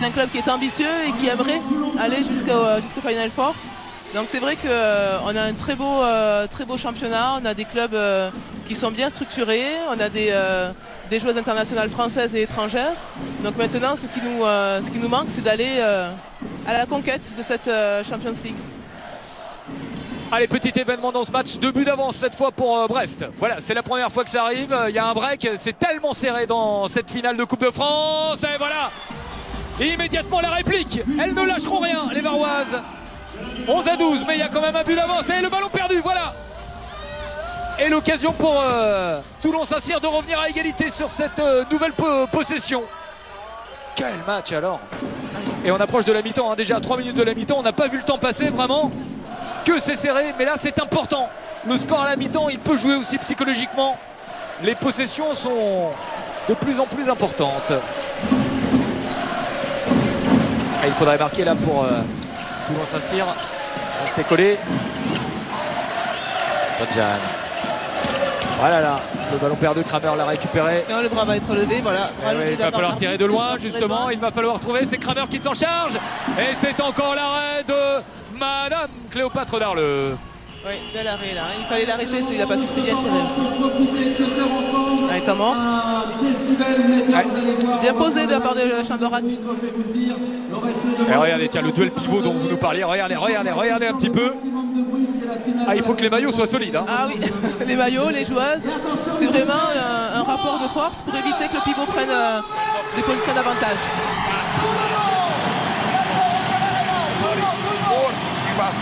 un club qui est ambitieux et qui aimerait aller jusqu'au Final Four. Donc c'est vrai qu'on a un très beau championnat, on a des clubs qui sont bien structurés, on a des joueuses internationales françaises et étrangères. Donc maintenant ce qui nous manque, c'est d'aller à la conquête de cette Champions League. Allez, petit événement dans ce match, 2 buts d'avance cette fois pour Brest. Voilà, c'est la première fois que ça arrive, il y a un break, c'est tellement serré dans cette finale de Coupe de France, et voilà. Et immédiatement la réplique, elles ne lâcheront rien les Varoises. 11-12, mais il y a quand même un but d'avance et le ballon perdu, voilà. Et l'occasion pour Toulon-Saint-Cyr de revenir à égalité sur cette nouvelle possession. Quel match alors. Et on approche de la mi-temps, hein, déjà à 3 minutes de la mi-temps, on n'a pas vu le temps passer vraiment. Que c'est serré, mais là c'est important. Le score à la mi-temps, il peut jouer aussi psychologiquement. Les possessions sont de plus en plus importantes. Et il faudrait marquer là pour Toulon-Saint-Cyr. Restez collé. Bodjan. Voilà là, le ballon perdu, Kramer l'a récupéré. Sinon le bras va être levé, voilà. Il va falloir tirer de loin justement, il va falloir trouver, c'est Kramer qui s'en charge. Et c'est encore l'arrêt de Madame Cléopâtre Darleux. Oui, bel arrêt là, il fallait l'arrêter celui-là parce que c'était bien tiré aussi. Ah, étant mort. Bien posé de la part de Chandorak. Et regardez, tiens, le duel pivot dont vous nous parliez, regardez un petit peu. Ah, il faut que les maillots soient solides. Hein. Ah oui, les maillots, les joueuses, c'est vraiment un rapport de force pour éviter que le pivot prenne des positions d'avantage.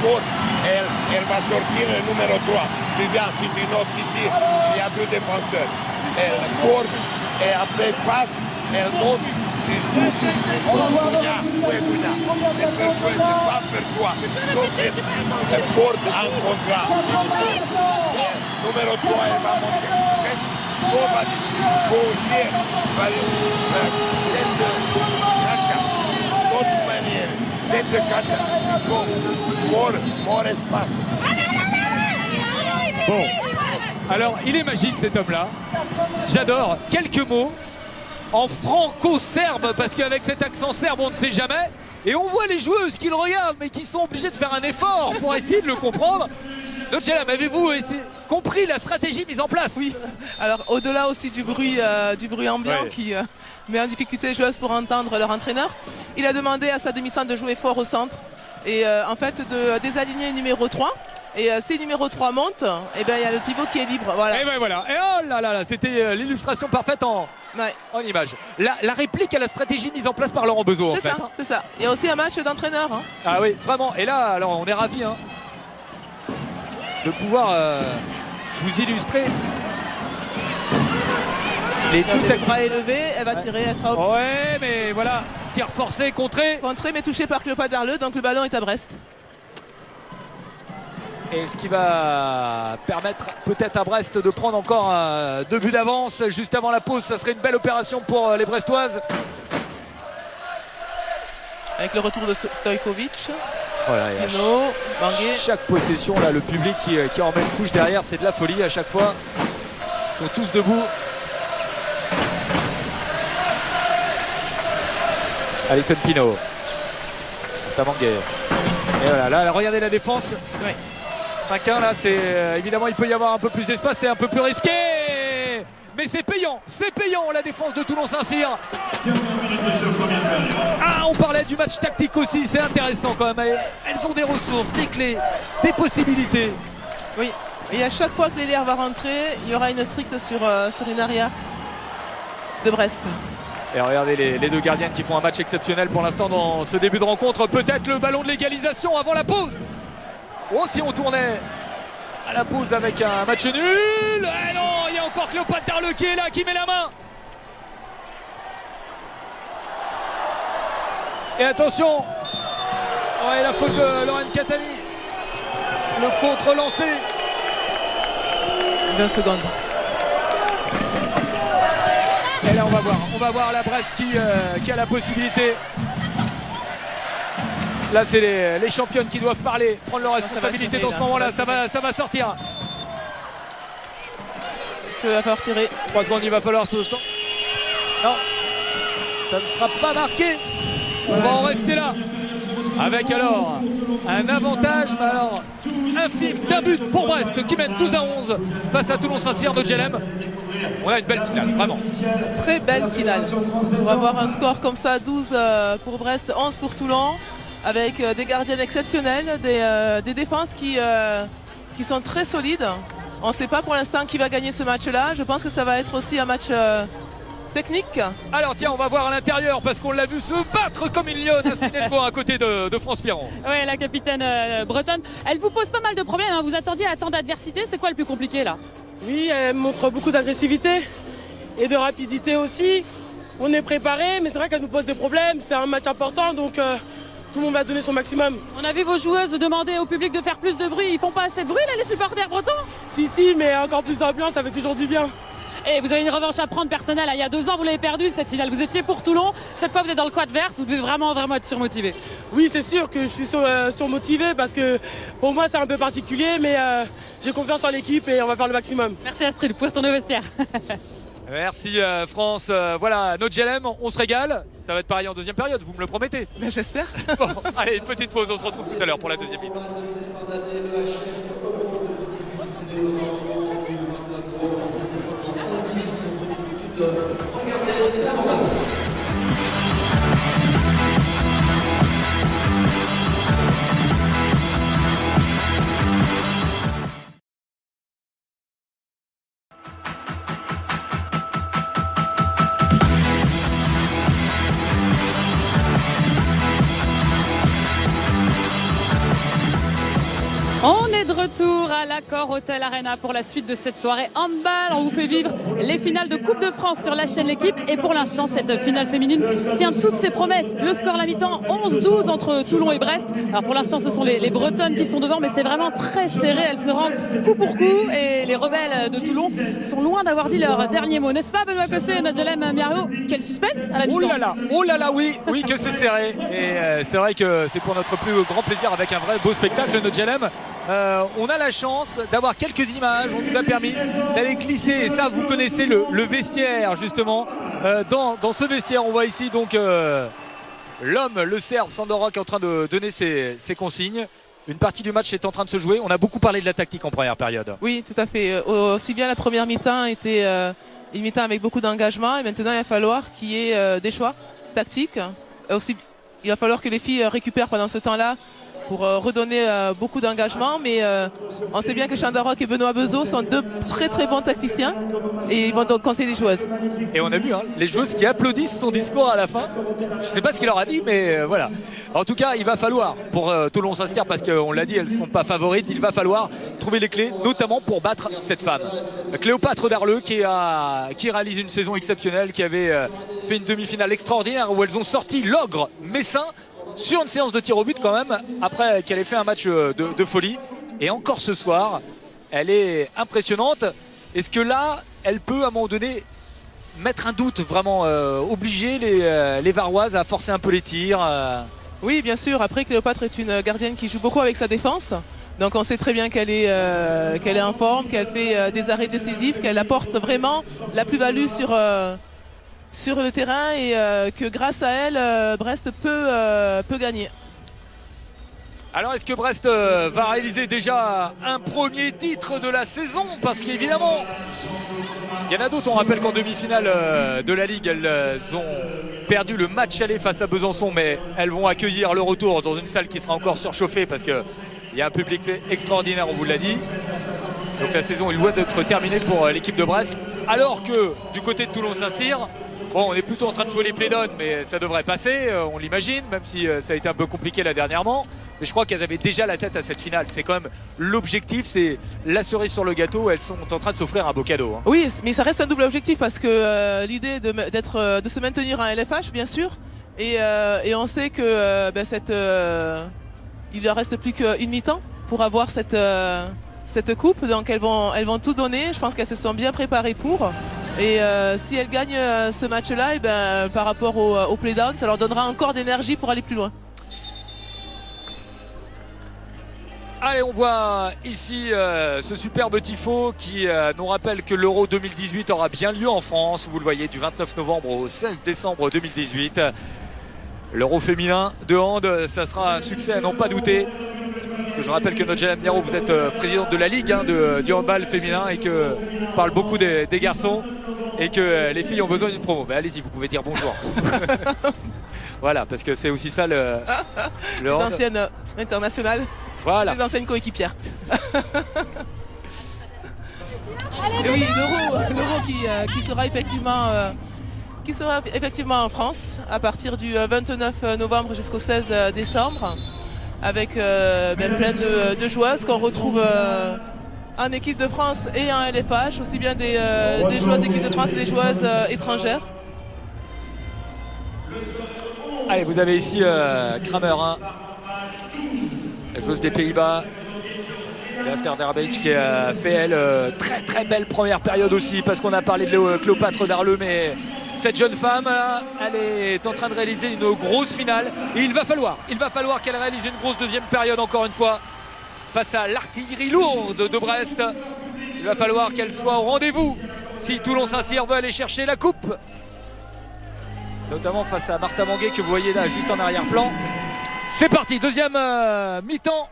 Fort, elle va sortir le numéro 3. Tu viens, si tu notes, il y a 2 défenseurs. Elle forte et après passe, elle monte, tu shoots, c'est pour Dounia. C'est pour jouer, c'est pas pour toi. Sauf que forte en contrat. Numéro 3, elle va monter. Nobody goes here. D'autre manière, dès de more espace. Bon, alors il est magique cet homme-là. J'adore. Quelques mots en franco-serbe, parce qu'avec cet accent serbe, on ne sait jamais. Et on voit les joueuses qui le regardent, mais qui sont obligées de faire un effort pour essayer de le comprendre. Notjelam, avez-vous compris la stratégie mise en place? Oui, alors au-delà aussi du bruit ambiant qui met en difficulté les joueuses pour entendre leur entraîneur, il a demandé à sa demi-centre de jouer fort au centre et en fait de désaligner numéro 3. Et si numéro 3 monte, et bien il y a le pivot qui est libre. Voilà. Et ben voilà. Et oh là là là, c'était l'illustration parfaite en image. La réplique à la stratégie mise en place par Laurent Bezo en fait. C'est ça. Il y a aussi un match d'entraîneur. Hein. Ah oui, vraiment. Et là, alors on est ravis de pouvoir vous illustrer. Le bras est levé, elle va tirer, elle sera au... Ouais, mais voilà, tir forcé, contré. Contré, mais touché par Cléopâtre Darleux, donc le ballon est à Brest. Et ce qui va permettre peut-être à Brest de prendre encore 2 buts d'avance juste avant la pause. Ça serait une belle opération pour les Brestoises. avec le retour de Stojkovic. Voilà, et à Pino, Bangué. chaque possession, là, le public qui en met une couche derrière, c'est de la folie à chaque fois. Ils sont tous debout. Alison Pino. Tamangué. Et voilà, là, regardez la défense. Oui. 5-1, là, c'est évidemment, il peut y avoir un peu plus d'espace, c'est un peu plus risqué. Mais c'est payant, la défense de Toulon-Saint-Cyr. Dernière minute de jeu, première période. Ah, on parlait du match tactique aussi, c'est intéressant quand même. Elles ont des ressources, des clés, des possibilités. Oui, et à chaque fois que l'Hélière va rentrer, il y aura une stricte sur une arrière de Brest. Et regardez les deux gardiennes qui font un match exceptionnel pour l'instant dans ce début de rencontre. Peut-être le ballon de l'égalisation avant la pause. Oh, si on tournait à la pause avec un match nul. Eh non, il y a encore Cléopâtre Darleux qui est là, qui met la main. Et attention. Ouais, la faute de Lorraine Catani. Le contre-lancé. 20 secondes. Et là on va voir la Brest qui a la possibilité. Là c'est les championnes qui doivent parler, prendre leur responsabilité dans ce moment-là, ça va sortir. Ça va falloir tirer. 3 secondes, il va falloir se... Non, ça ne sera pas marqué. On va en rester là. Avec alors un avantage, mais alors infime d'un but pour Brest qui mène 12-11 face à Toulon-Saint-Cyr de GLM. On a une belle finale, vraiment. Très belle finale. On va avoir un score comme ça, 12 pour Brest, 11 pour Toulon, avec des gardiennes exceptionnelles, des défenses qui sont très solides. On ne sait pas pour l'instant qui va gagner ce match-là. Je pense que ça va être aussi un match technique. Alors tiens, on va voir à l'intérieur parce qu'on l'a vu se battre comme une lionne à Spinello à côté de France Piron. Oui, la capitaine bretonne. Elle vous pose pas mal de problèmes, hein. Vous attendiez à tant d'adversité. C'est quoi le plus compliqué là? Oui, elle montre beaucoup d'agressivité et de rapidité aussi. On est préparé, mais c'est vrai qu'elle nous pose des problèmes. C'est un match important, donc tout le monde va donner son maximum. On a vu vos joueuses demander au public de faire plus de bruit. Ils font pas assez de bruit là, les supporters bretons? Si, mais encore plus d'ambiance, ça fait toujours du bien. Et vous avez une revanche à prendre personnelle. Il y a 2 ans, vous l'avez perdu cette finale. Vous étiez pour Toulon. Cette fois, vous êtes dans le quad adverse. Vous devez vraiment être surmotivé. Oui, c'est sûr que je suis surmotivé parce que pour moi, c'est un peu particulier, mais j'ai confiance en l'équipe et on va faire le maximum. Merci Astrid. Vous pouvez retourner au vestiaire. Merci France. Voilà, notre GLM, on se régale. Ça va être pareil en deuxième période, vous me le promettez? Ben, j'espère. Bon, allez, une petite pause, on se retrouve tout à l'heure pour la deuxième mi-temps. On est de retour à l'Accor Hotel Arena pour la suite de cette soirée handball. On vous fait vivre les finales de Coupe de France sur la chaîne L'équipe. Et pour l'instant, cette finale féminine tient toutes ses promesses. Le score à la mi-temps, 11-12 entre Toulon et Brest. Alors pour l'instant, ce sont les Bretonnes qui sont devant, mais c'est vraiment très serré. Elles se rendent coup pour coup. Et les rebelles de Toulon sont loin d'avoir dit leur dernier mot. N'est-ce pas, Benoît Cossé et Nadjelem Miario? Quel suspense à la mi-temps. Oh là là, oui que c'est serré. Et c'est vrai que c'est pour notre plus grand plaisir avec un vrai beau spectacle, notre GLM. On a la chance d'avoir quelques images, on nous a permis d'aller glisser, et ça vous connaissez le vestiaire justement. Dans ce vestiaire on voit ici donc l'homme, le Serbe Sandorok qui est en train de donner ses consignes. Une partie du match est en train de se jouer, on a beaucoup parlé de la tactique en première période. Oui, tout à fait, aussi bien la première mi-temps était une mi-temps avec beaucoup d'engagement et maintenant il va falloir qu'il y ait des choix tactiques. Aussi, il va falloir que les filles récupèrent pendant ce temps-là pour redonner beaucoup d'engagement, mais on sait bien que Chandarok et Benoît Bezeau sont 2 très très bons tacticiens et ils vont donc conseiller les joueuses. Et on a vu les joueuses qui applaudissent son discours à la fin. Je ne sais pas ce qu'il leur a dit, mais voilà. En tout cas, il va falloir pour Toulon-Saint-Cyr, parce qu'on l'a dit, elles ne sont pas favorites, il va falloir trouver les clés, notamment pour battre cette femme. Cléopâtre Darleux qui réalise une saison exceptionnelle, qui avait fait une demi-finale extraordinaire où elles ont sorti l'ogre messin sur une séance de tir au but quand même, après qu'elle ait fait un match de folie. Et encore ce soir, elle est impressionnante. Est-ce que là, elle peut à un moment donné mettre un doute, vraiment obliger les Varoises à forcer un peu les tirs Oui, bien sûr. Après, Cléopâtre est une gardienne qui joue beaucoup avec sa défense. Donc on sait très bien qu'elle est en forme, qu'elle fait des arrêts décisifs, qu'elle apporte vraiment la plus-value sur le terrain et que grâce à elle, Brest peut gagner. Alors est-ce que Brest va réaliser déjà un premier titre de la saison? Parce qu'évidemment, il y en a d'autres. On rappelle qu'en demi-finale de la Ligue, elles ont perdu le match aller face à Besançon, mais elles vont accueillir le retour dans une salle qui sera encore surchauffée parce qu'il y a un public extraordinaire, on vous l'a dit. Donc la saison est loin d'être terminée pour l'équipe de Brest. Alors que du côté de Toulon-Saint-Cyr, bon, on est plutôt en train de jouer les play-downs, mais ça devrait passer, on l'imagine, même si ça a été un peu compliqué là dernièrement. Mais je crois qu'elles avaient déjà la tête à cette finale. C'est quand même l'objectif, c'est la cerise sur le gâteau. Elles sont en train de s'offrir un beau cadeau. Oui, mais ça reste un double objectif parce que l'idée de se maintenir en LFH, bien sûr. Et on sait que il ne leur reste plus qu'une mi-temps pour avoir cette coupe. Donc elles vont tout donner. Je pense qu'elles se sont bien préparées pour. Et si elles gagnent ce match-là, par rapport au play-down, ça leur donnera encore d'énergie pour aller plus loin. Allez, on voit ici ce superbe tifo qui nous rappelle que l'Euro 2018 aura bien lieu en France. Vous le voyez, du 29 novembre au 16 décembre 2018. L'Euro féminin de hand, ça sera un succès à n'en pas douter. Parce que je rappelle que notre Jeanne Miro, vous êtes présidente de la Ligue du handball féminin et que parle beaucoup des garçons et que les filles ont besoin d'une promo. Mais allez-y, vous pouvez dire bonjour. Voilà, parce que c'est aussi ça le hand. L'ancienne internationale. Voilà. Les anciennes coéquipières. Et oui, l'Euro qui sera effectivement en France à partir du 29 novembre jusqu'au 16 décembre avec plein de joueuses qu'on retrouve en équipe de France et en LFH, aussi bien des joueuses d'équipe de France et des joueuses étrangères. Allez, vous avez ici Kramer, la joueuse des Pays-Bas, Esther Derbeek, qui a fait elle très très belle première période aussi, parce qu'on a parlé de Cléopâtre Darleux, mais cette jeune femme, elle est en train de réaliser une grosse finale. Et il va falloir qu'elle réalise une grosse deuxième période encore une fois face à l'artillerie lourde de Brest. Il va falloir qu'elle soit au rendez-vous si Toulon-Saint-Cyr veut aller chercher la coupe. Notamment face à Martha Manguet que vous voyez là juste en arrière-plan. C'est parti, deuxième mi-temps.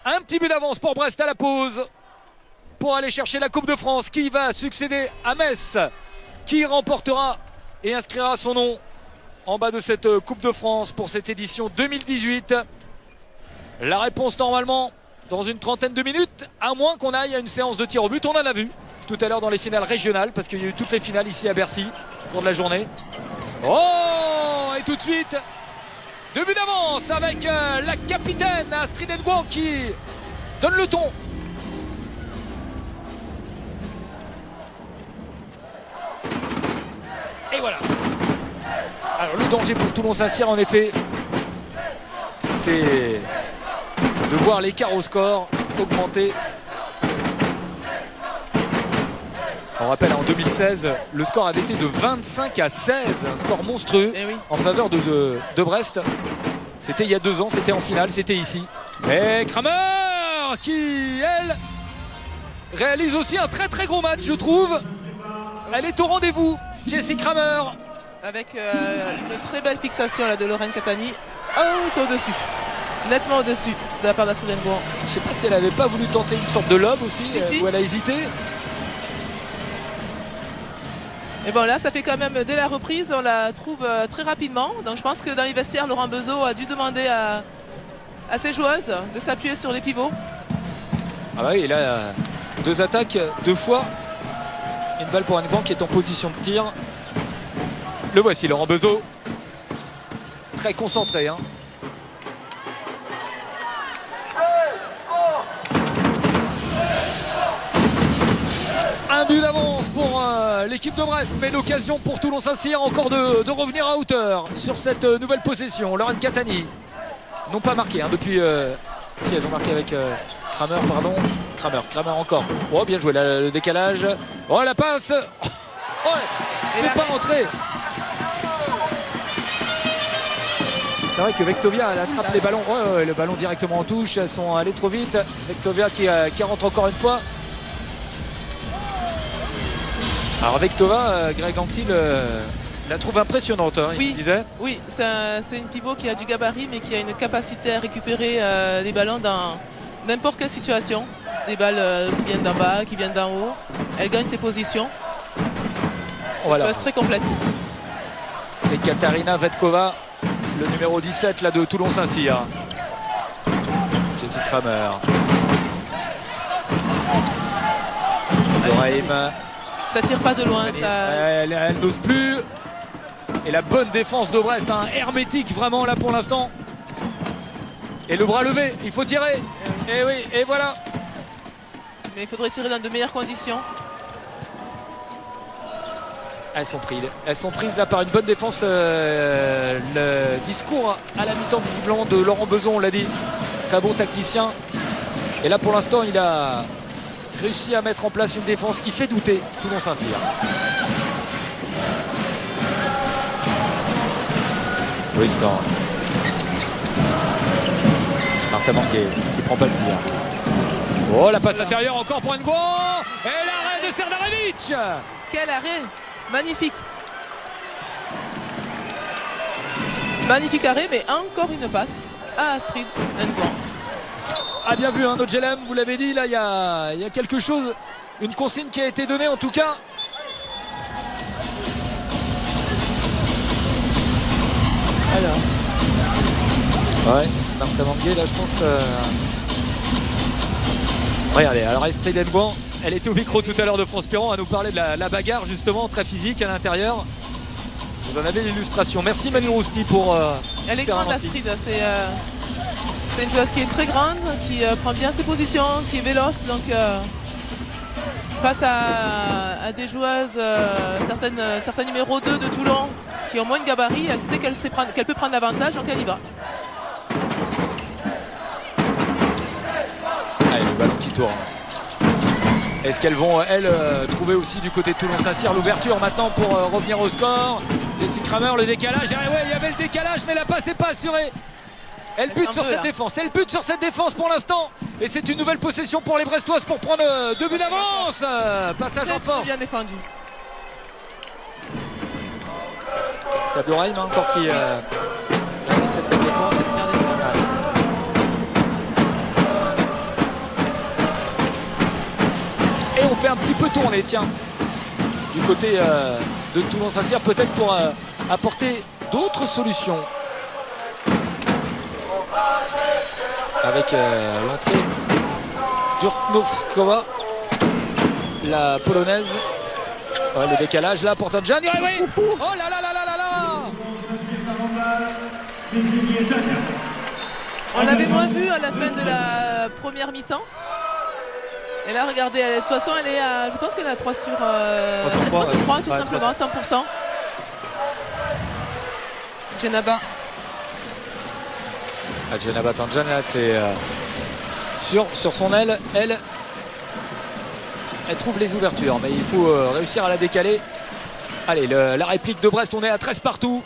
Un petit but d'avance pour Brest à la pause pour aller chercher la Coupe de France qui va succéder à Metz, qui remportera et inscrira son nom en bas de cette Coupe de France pour cette édition 2018. La réponse normalement dans une trentaine de minutes, à moins qu'on aille à une séance de tir au but. On en a vu tout à l'heure dans les finales régionales parce qu'il y a eu toutes les finales ici à Bercy au cours de la journée. Oh, et tout de suite 2 buts d'avance avec la capitaine Astrid Edouard qui donne le ton. Et voilà. Alors le danger pour Toulon-Saint-Cyr en effet, c'est de voir l'écart au score augmenter. On rappelle, en 2016, le score avait été de 25 à 16, un score monstrueux en faveur de Brest. C'était il y a 2 ans, c'était en finale, c'était ici. Et Kramer qui, elle, réalise aussi un très très gros match, je trouve. Elle est au rendez-vous, Jessie Kramer. Avec une très belle fixation là, de Lorraine Catani. Oh, c'est au-dessus. Nettement au-dessus de la part d'Astrid Edouard. Je ne sais pas si elle n'avait pas voulu tenter une sorte de lob aussi, si. où elle a hésité. Et bon là ça fait quand même dès la reprise on la trouve très rapidement, donc je pense que dans les vestiaires Laurent Bezeau a dû demander à ses joueuses de s'appuyer sur les pivots. Ah bah oui, et là 2 attaques, 2 fois une balle pour un banc qui est en position de tir. Le voici Laurent Bezeau, très concentré hein. Un but d'avance pour l'équipe de Brest, mais l'occasion pour Toulon-Saint-Cyr encore de revenir à hauteur sur cette nouvelle possession. Lorraine Catani n'ont pas marqué hein, depuis... Si, elles ont marqué avec Kramer, pardon. Kramer encore. Oh, bien joué, là, le décalage. Oh, la passe. Oh, c'est pas rentré. C'est vrai que Vectovia elle attrape les ballons. Ouais, le ballon directement en touche. Elles sont allées trop vite. Vectovia qui rentre encore une fois. Alors Vectova, Greg Anquetil la trouve impressionnante, hein, Oui. il disait. Oui, c'est une pivot qui a du gabarit mais qui a une capacité à récupérer les ballons dans n'importe quelle situation. Des balles qui viennent d'en bas, qui viennent d'en haut. Elle gagne ses positions. Voilà. Elle est très complète. Et Katarina Vetkova, le numéro 17 là, de Toulon-Saint-Cyr. Jessie Kramer. Doraim. Ça tire pas de loin. Elle n'ose plus. Et la bonne défense de Brest, hein, hermétique vraiment là pour l'instant. Et le bras levé, il faut tirer. Et oui, et voilà. Mais il faudrait tirer dans de meilleures conditions. Elles sont prises là par une bonne défense. Le discours à la mi-temps visiblement de Laurent Beson, on l'a dit. Très bon tacticien. Et là pour l'instant il a réussi à mettre en place une défense qui fait douter Toulon-Saint-Cyr. Oui, ça. Martha Manguet qui prend pas le tir. Oh, la passe intérieure encore pour Nguyen. Et l'arrêt de Serdarevic. Quel arrêt! Magnifique! Magnifique arrêt, mais encore une passe à Astrid Nguyen. Ah, bien vu, hein, notre GLM, vous l'avez dit, là, il y a quelque chose, une consigne qui a été donnée en tout cas. Alors. Ouais, Martha Manguet, là, je pense. Regardez, alors Astrid Nguyen, elle était au micro tout à l'heure de France Piron à nous parler de la bagarre, justement, très physique à l'intérieur. Vous en avez l'illustration. Merci Manu Rousti pour. Elle est grande, Astrid. C'est une joueuse qui est très grande, qui prend bien ses positions, qui est véloce. Donc, face à des joueuses, certains numéros 2 de Toulon, qui ont moins de gabarit, elle sait qu'elle peut prendre l'avantage, donc elle y va. Allez, le ballon qui tourne. Est-ce qu'elles vont, elles, trouver aussi du côté de Toulon-Saint-Cyr l'ouverture maintenant pour revenir au score? Jessie Kramer, le décalage. Ah ouais, il y avait le décalage, mais la passe n'est pas assurée. Elle bute sur cette défense. Elle bute sur cette défense pour l'instant. Et c'est une nouvelle possession pour les Brestoises pour prendre 2 buts d'avance. Passage en force. Bien défendu. C'est Doraim encore qui a mis cette belle défense. Et on fait un petit peu tourner, tiens, du côté de Toulon-Saint-Cyr, peut-être pour apporter d'autres solutions. Avec l'entrée d'Urtnovskova, la polonaise. Ouais, le décalage là pour Tanjan. Oh là là là là là là! On l'avait moins vu à la fin de la première mi-temps. Et là, regardez, de toute façon, elle est à, je pense qu'elle est à 3 sur 3, tout simplement, 100%. Djenaba. Djenaba Tanjan, là, c'est sur son aile, elle trouve les ouvertures, mais il faut réussir à la décaler. Allez, la réplique de Brest, on est à 13 partout.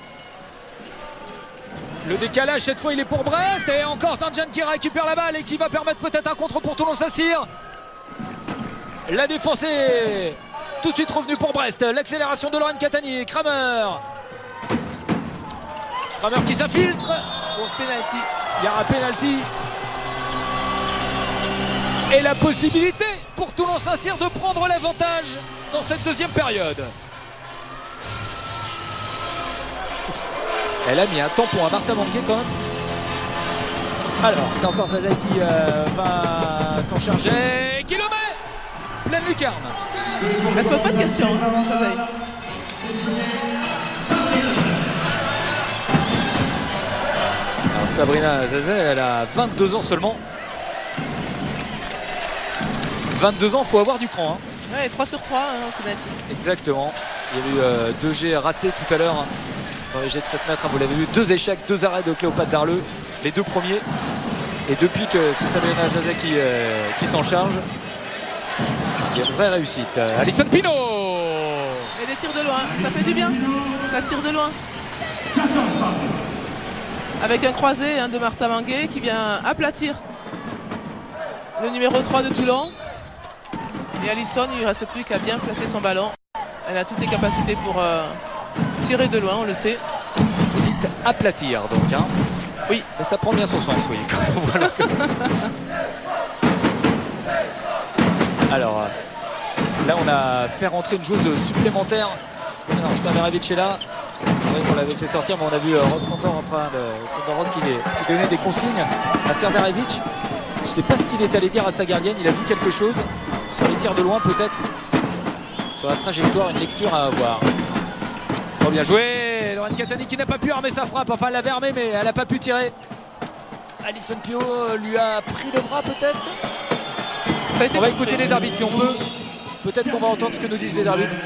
Le décalage, cette fois, il est pour Brest. Et encore Tanjan qui récupère la balle et qui va permettre peut-être un contre pour Toulon-Saint-Cyr. La défense est tout de suite revenue pour Brest. L'accélération de Lorraine Catani. Kramer qui s'infiltre. Penalty. Il y a un penalty. Et la possibilité pour Toulon-Saint-Cyr de prendre l'avantage dans cette deuxième période. Elle a mis un tampon à Martha Manguet quand même. Alors, c'est encore Zaza qui va s'en charger et qui le met. Pleine lucarne. Elle se pose pas de questions, hein, Zazaï. Alors Sabrina Zazé, elle a 22 ans seulement. 22 ans, il faut avoir du cran. Hein. Ouais, 3 sur 3 hein, en penalty. Exactement. Il y a eu 2 jets ratés tout à l'heure. Hein, dans les jets de 7 mètres, hein, vous l'avez vu, 2 échecs, 2 arrêts de Cléopâtre Darleux. Les 2 premiers. Et depuis que c'est Sabrina Zazé qui s'en charge, il y a une vraie réussite. Alison Pinault. Et des tirs de loin, ça fait du bien. Ça tire de loin. avec un croisé de Martha Manguet qui vient aplatir le numéro 3 de Toulon. Et Alison, il ne lui reste plus qu'à bien placer son ballon. Elle a toutes les capacités pour tirer de loin, on le sait. Vous dites aplatir donc, hein? Oui. Et ça prend bien son sens, oui. Quand on voit Alors, là, on a fait rentrer une joueuse supplémentaire. Alors, Serverevic est là. C'est vrai qu'on l'avait fait sortir, mais on a vu Rob Sandor en train de qui donnait des consignes à Serverevic. Je ne sais pas ce qu'il est allé dire à sa gardienne. Il a vu quelque chose sur les tirs de loin, peut-être. Sur la trajectoire, une lecture à avoir. Oh, bien joué, Lorraine Catani qui n'a pas pu armer sa frappe. Enfin, elle l'avait armée, mais elle n'a pas pu tirer. Alison Pio lui a pris le bras, peut-être. On va écouter les arbitres si on peut. Peut-être qu'on va entendre ce que nous disent les arbitres.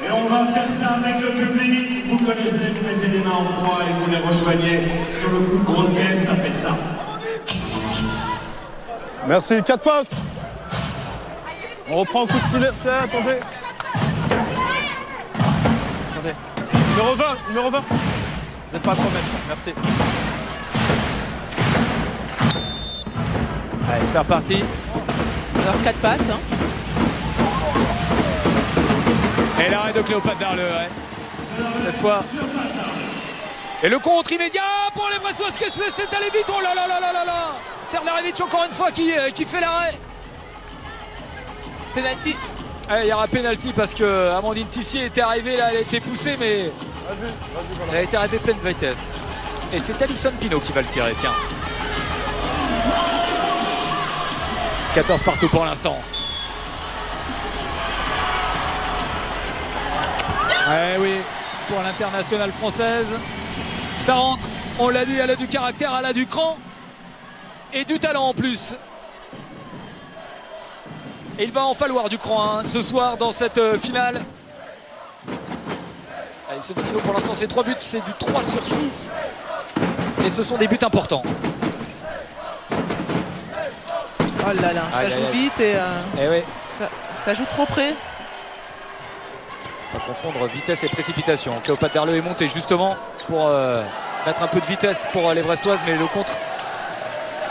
Et on va faire ça avec le public. Vous connaissez, vous mettez les mains en croix et vous les rejoignez. Sur le coup de grossiesse, ça fait ça. Merci, 4 passes. On reprend un coup de filet. Attendez. Numéro 20. Vous n'êtes pas à 3 mètres. Merci. Allez, c'est reparti. Alors 4 passes. Et l'arrêt de Cléopâtre Darleux, ouais. Cette fois. Et le contre immédiat pour les Brestois, c'est allé vite. Oh là là là là là là. Serverevic encore une fois qui fait l'arrêt. Penalty. Il y aura penalty parce que Amandine Tissier était arrivée, là, elle a été poussée, mais elle a été arrêtée de pleine vitesse. Et c'est Alison Pinault qui va le tirer, tiens. 14 partout pour l'instant. Oui, pour l'internationale française. Ça rentre, on l'a dit, elle a du caractère, elle a du cran. Et du talent en plus. Et il va en falloir du cran ce soir dans cette finale. Alison Pinault, pour l'instant, c'est 3 buts, c'est du 3 sur 6. Et ce sont des buts importants. Oh là là, ça joue vite et oui. ça joue trop près. On va confondre vitesse et précipitation. Cléopâtre Darleux est montée justement pour mettre un peu de vitesse pour les Brestoises, mais le contre,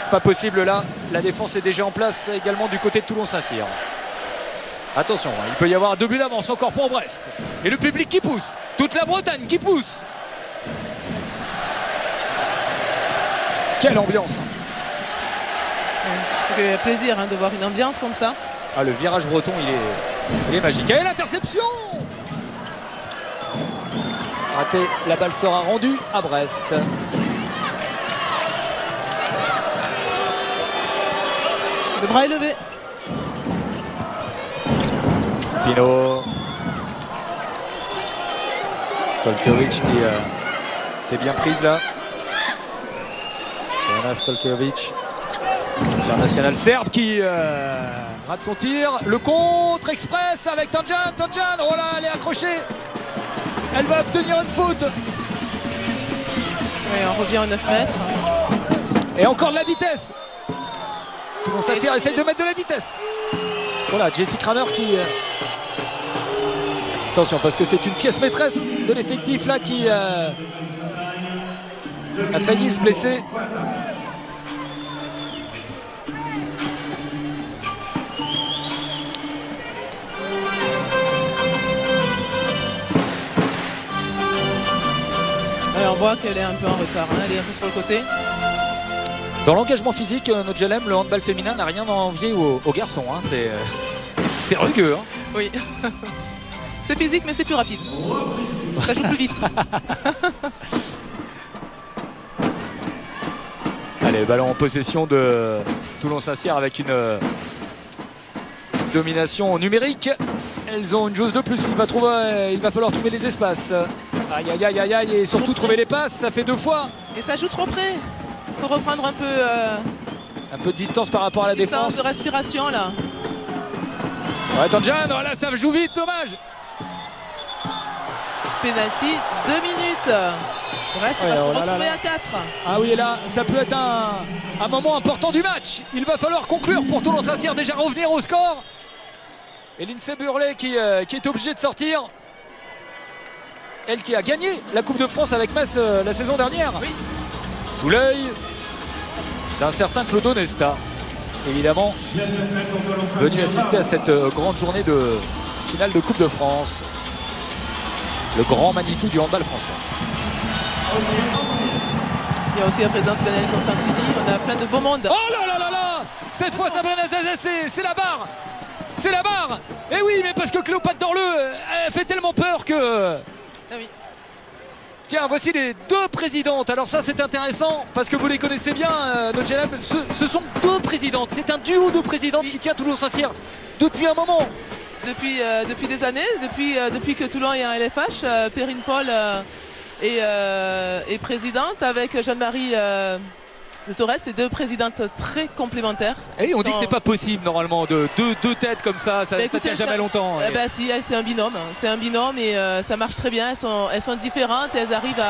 pas possible là. La défense est déjà en place également du côté de Toulon-Saint-Cyr. Attention, il peut y avoir 2 buts d'avance encore pour Brest. Et le public qui pousse, toute la Bretagne qui pousse. Quelle ambiance! Ça fait plaisir de voir une ambiance comme ça. Ah, le virage breton, il est magique. Et l'interception! Raté, la balle sera rendue à Brest. Le bras est levé. Pinault. Skolkovic qui est bien prise là. Joanna Skolkovic, international serbe qui rate son tir. Le contre express avec Tanjan. Tanjan, oh là, elle est accrochée. Elle va obtenir une faute. Oui, on revient à 9 mètres. Et encore de la vitesse. Toulon-Saint-Cyr essaye de mettre de la vitesse. Voilà, Jessie Kramer qui... Attention, parce que c'est une pièce maîtresse de l'effectif là qui a failli se blesser. Alors, on voit qu'elle est un peu en retard, elle est un peu sur le côté. Dans l'engagement physique, notre GLM, le handball féminin n'a rien à envier aux garçons. C'est rugueux. Oui. C'est physique, mais c'est plus rapide. Ça joue plus vite. Allez, ballon en possession de Toulon-Saint-Cyr avec une domination numérique. Elles ont une joueuse de plus. Il va falloir trouver les espaces. Aïe, aïe, aïe, aïe, aïe. Et surtout trouver les passes. Ça fait 2 fois. Et ça joue trop près. Il faut reprendre un peu... un peu de distance par rapport à la défense. De respiration là. Ouais, Tanjan, oh là, ça joue vite, dommage. Penalty, 2 minutes. Brest va se retrouver à 4. Ah oui, et là, ça peut être un moment important du match. Il va falloir conclure pour Toulon-Saint-Cyr, déjà revenir au score. Et Lindsay Burley qui est obligé de sortir. Elle qui a gagné la Coupe de France avec Metz la saison dernière. Oui. Sous l'œil d'un certain Claude Onesta, évidemment, venu assister à cette grande journée de finale de Coupe de France. Le grand Manitou du handball français. Il y a aussi la présence de Daniel Constantini. On a plein de beau monde. Oh là là là là! Cette fois, Sabrina Zazé, c'est la barre! C'est la barre! Et oui, mais parce que Cléopâtre Dorleux elle fait tellement peur que... Ah oui. Tiens, voici les deux présidentes. Alors ça, c'est intéressant parce que vous les connaissez bien, notre GLM. Ce sont deux présidentes. C'est un duo de présidentes qui tient Toulon-Saint-Cyr depuis un moment. Depuis des années, depuis que Toulon est en LFH, Perrine Paul est présidente avec Jeanne-Marie de Torres. C'est deux présidentes très complémentaires. Et on dit que c'est pas possible normalement de deux têtes comme ça tient jamais longtemps. Si, c'est un binôme. C'est un binôme et ça marche très bien. Elles sont différentes et elles arrivent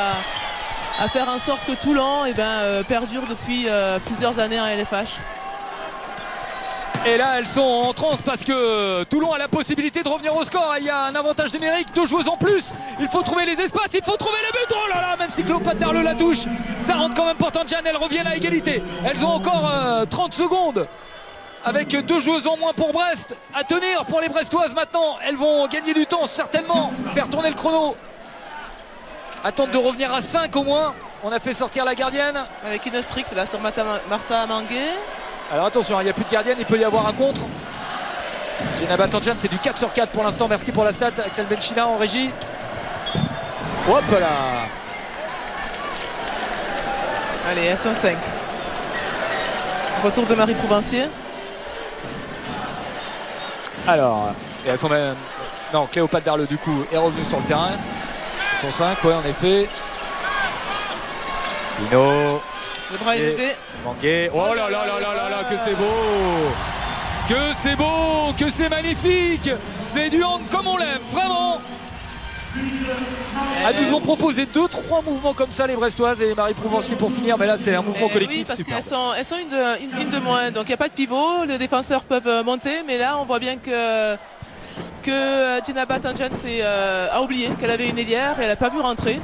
à faire en sorte que Toulon perdure depuis plusieurs années en LFH. Et là, elles sont en transe parce que Toulon a la possibilité de revenir au score. Il y a un avantage numérique, 2 joueuses en plus. Il faut trouver les espaces, il faut trouver le but. Oh là là, même si Cléopâtre Darleux la touche, ça rentre quand même pour Tangian. Elles reviennent à égalité. Elles ont encore 30 secondes avec 2 joueuses en moins pour Brest. À tenir pour les Brestoises maintenant. Elles vont gagner du temps certainement, faire tourner le chrono. Attendre de revenir à 5 au moins. On a fait sortir la gardienne. Avec une stricte là sur Martha Manguet. Alors attention, il n'y a plus de gardienne, il peut y avoir un contre. Jenaba Tangian, c'est du 4 sur 4 pour l'instant. Merci pour la stat. Axel Benchina en régie. Hop là. Allez, elles sont 5. Retour de Marie Prouvencier. Alors, et elles sont même... Non, Cléopâtre Darleux du coup est revenue sur le terrain. Elles sont 5, ouais, en effet. Pino. Le bras est levé. Manguet. Oh là là là là là là, que c'est beau! Que c'est beau! Que c'est magnifique! C'est du hand comme on l'aime, vraiment! Elles nous ont proposé 2-3 mouvements comme ça, les Brestoises et Marie Prouvencier pour finir, mais là c'est un mouvement collectif. Oui, parce super. qu'elles sont une de moins, donc il n'y a pas de pivot, les défenseurs peuvent monter, mais là on voit bien que Jenaba Tangian a oublié qu'elle avait une ailière et elle n'a pas vu rentrer.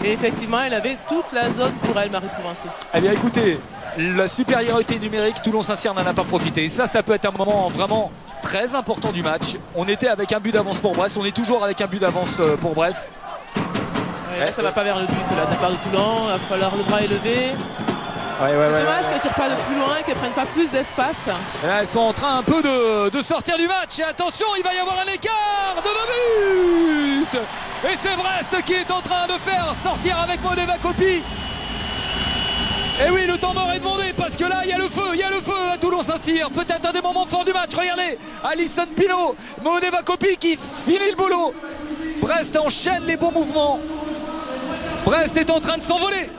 Et effectivement, elle avait toute la zone pour elle, Marie Prouvencier. Eh bien écoutez, la supériorité numérique, Toulon-Saint-Cyr n'en a pas profité. Ça peut être un moment vraiment très important du match. On était avec un but d'avance pour Brest, on est toujours avec un but d'avance pour Brest. Ouais, là, ça va pas vers le but là, de la part de Toulon, il va falloir le bras élevé. C'est dommage qu'elles ne tirent pas de plus loin, qu'elles ne prennent pas plus d'espace. Là, elles sont en train un peu de sortir du match. Et attention, il va y avoir un écart de 2 buts. Et c'est Brest qui est en train de faire sortir avec Modeva Kopi. Et oui, le temps mort est demandé parce que là, il y a le feu à Toulon-Saint-Cyr. Peut-être un des moments forts du match. Regardez, Alison Pino, Modeva Kopi qui finit le boulot. Brest enchaîne les bons mouvements. Brest est en train de s'envoler.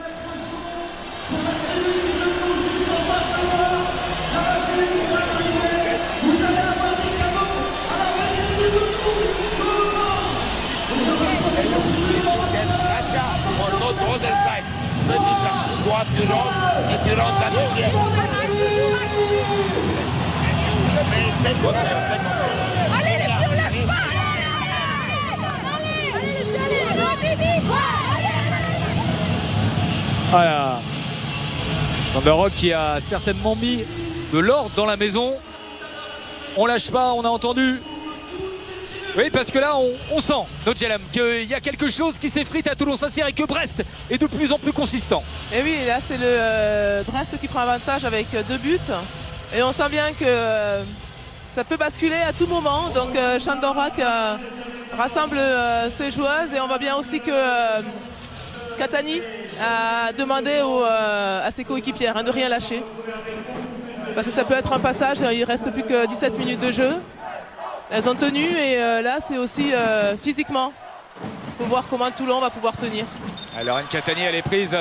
Toi, tu rentres et tu rentres à deuxième. Allez les pieds, on lâche pas. Allez les pieds, allez. Voilà. Sanderrock qui a certainement mis de l'ordre dans la maison. On lâche pas, on a entendu. Oui, parce que là, on sent, notre GLM, qu'il y a quelque chose qui s'effrite à Toulon-Saint-Cyr et que Brest est de plus en plus consistant. Et oui, là, c'est le Brest qui prend avantage avec 2 buts. Et on sent bien que ça peut basculer à tout moment. Donc, Chandorak rassemble ses joueuses. Et on voit bien aussi que Catani a demandé à ses coéquipières de ne rien lâcher. Parce que ça peut être un passage, il ne reste plus que 17 minutes de jeu. Elles ont tenu et là c'est aussi physiquement. Il faut voir comment Toulon va pouvoir tenir. Lorraine Catani, elle est prise.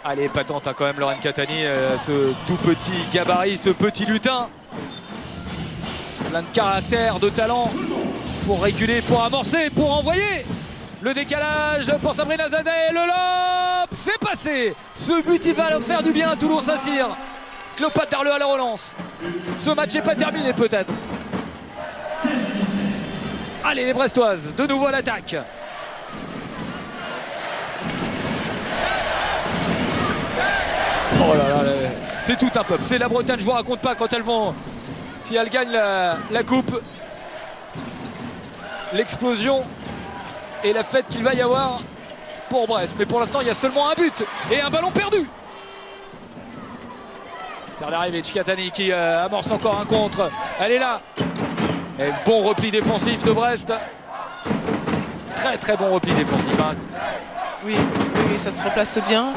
Elle est épatante quand même, Lorraine Catani, ce tout petit gabarit, ce petit lutin. Plein de caractère, de talent pour réguler, pour amorcer, pour envoyer. Le décalage pour Sabrina Zazé, le lob, c'est passé. Ce but, il va leur faire du bien à Toulon-Saint-Cyr. Cléopâtre Darleux à la relance. Ce match n'est pas terminé peut-être. Allez, les Brestoises, de nouveau à l'attaque. Oh là là, c'est tout un peuple. C'est la Bretagne, je vous raconte pas quand elles vont... Si elles gagnent la coupe, l'explosion et la fête qu'il va y avoir pour Brest. Mais pour l'instant, il y a seulement un but et un ballon perdu. Serdarievich Katani qui amorce encore un contre. Elle est là. Et bon repli défensif de Brest. Très très bon repli défensif. Hein. Oui, ça se replace bien.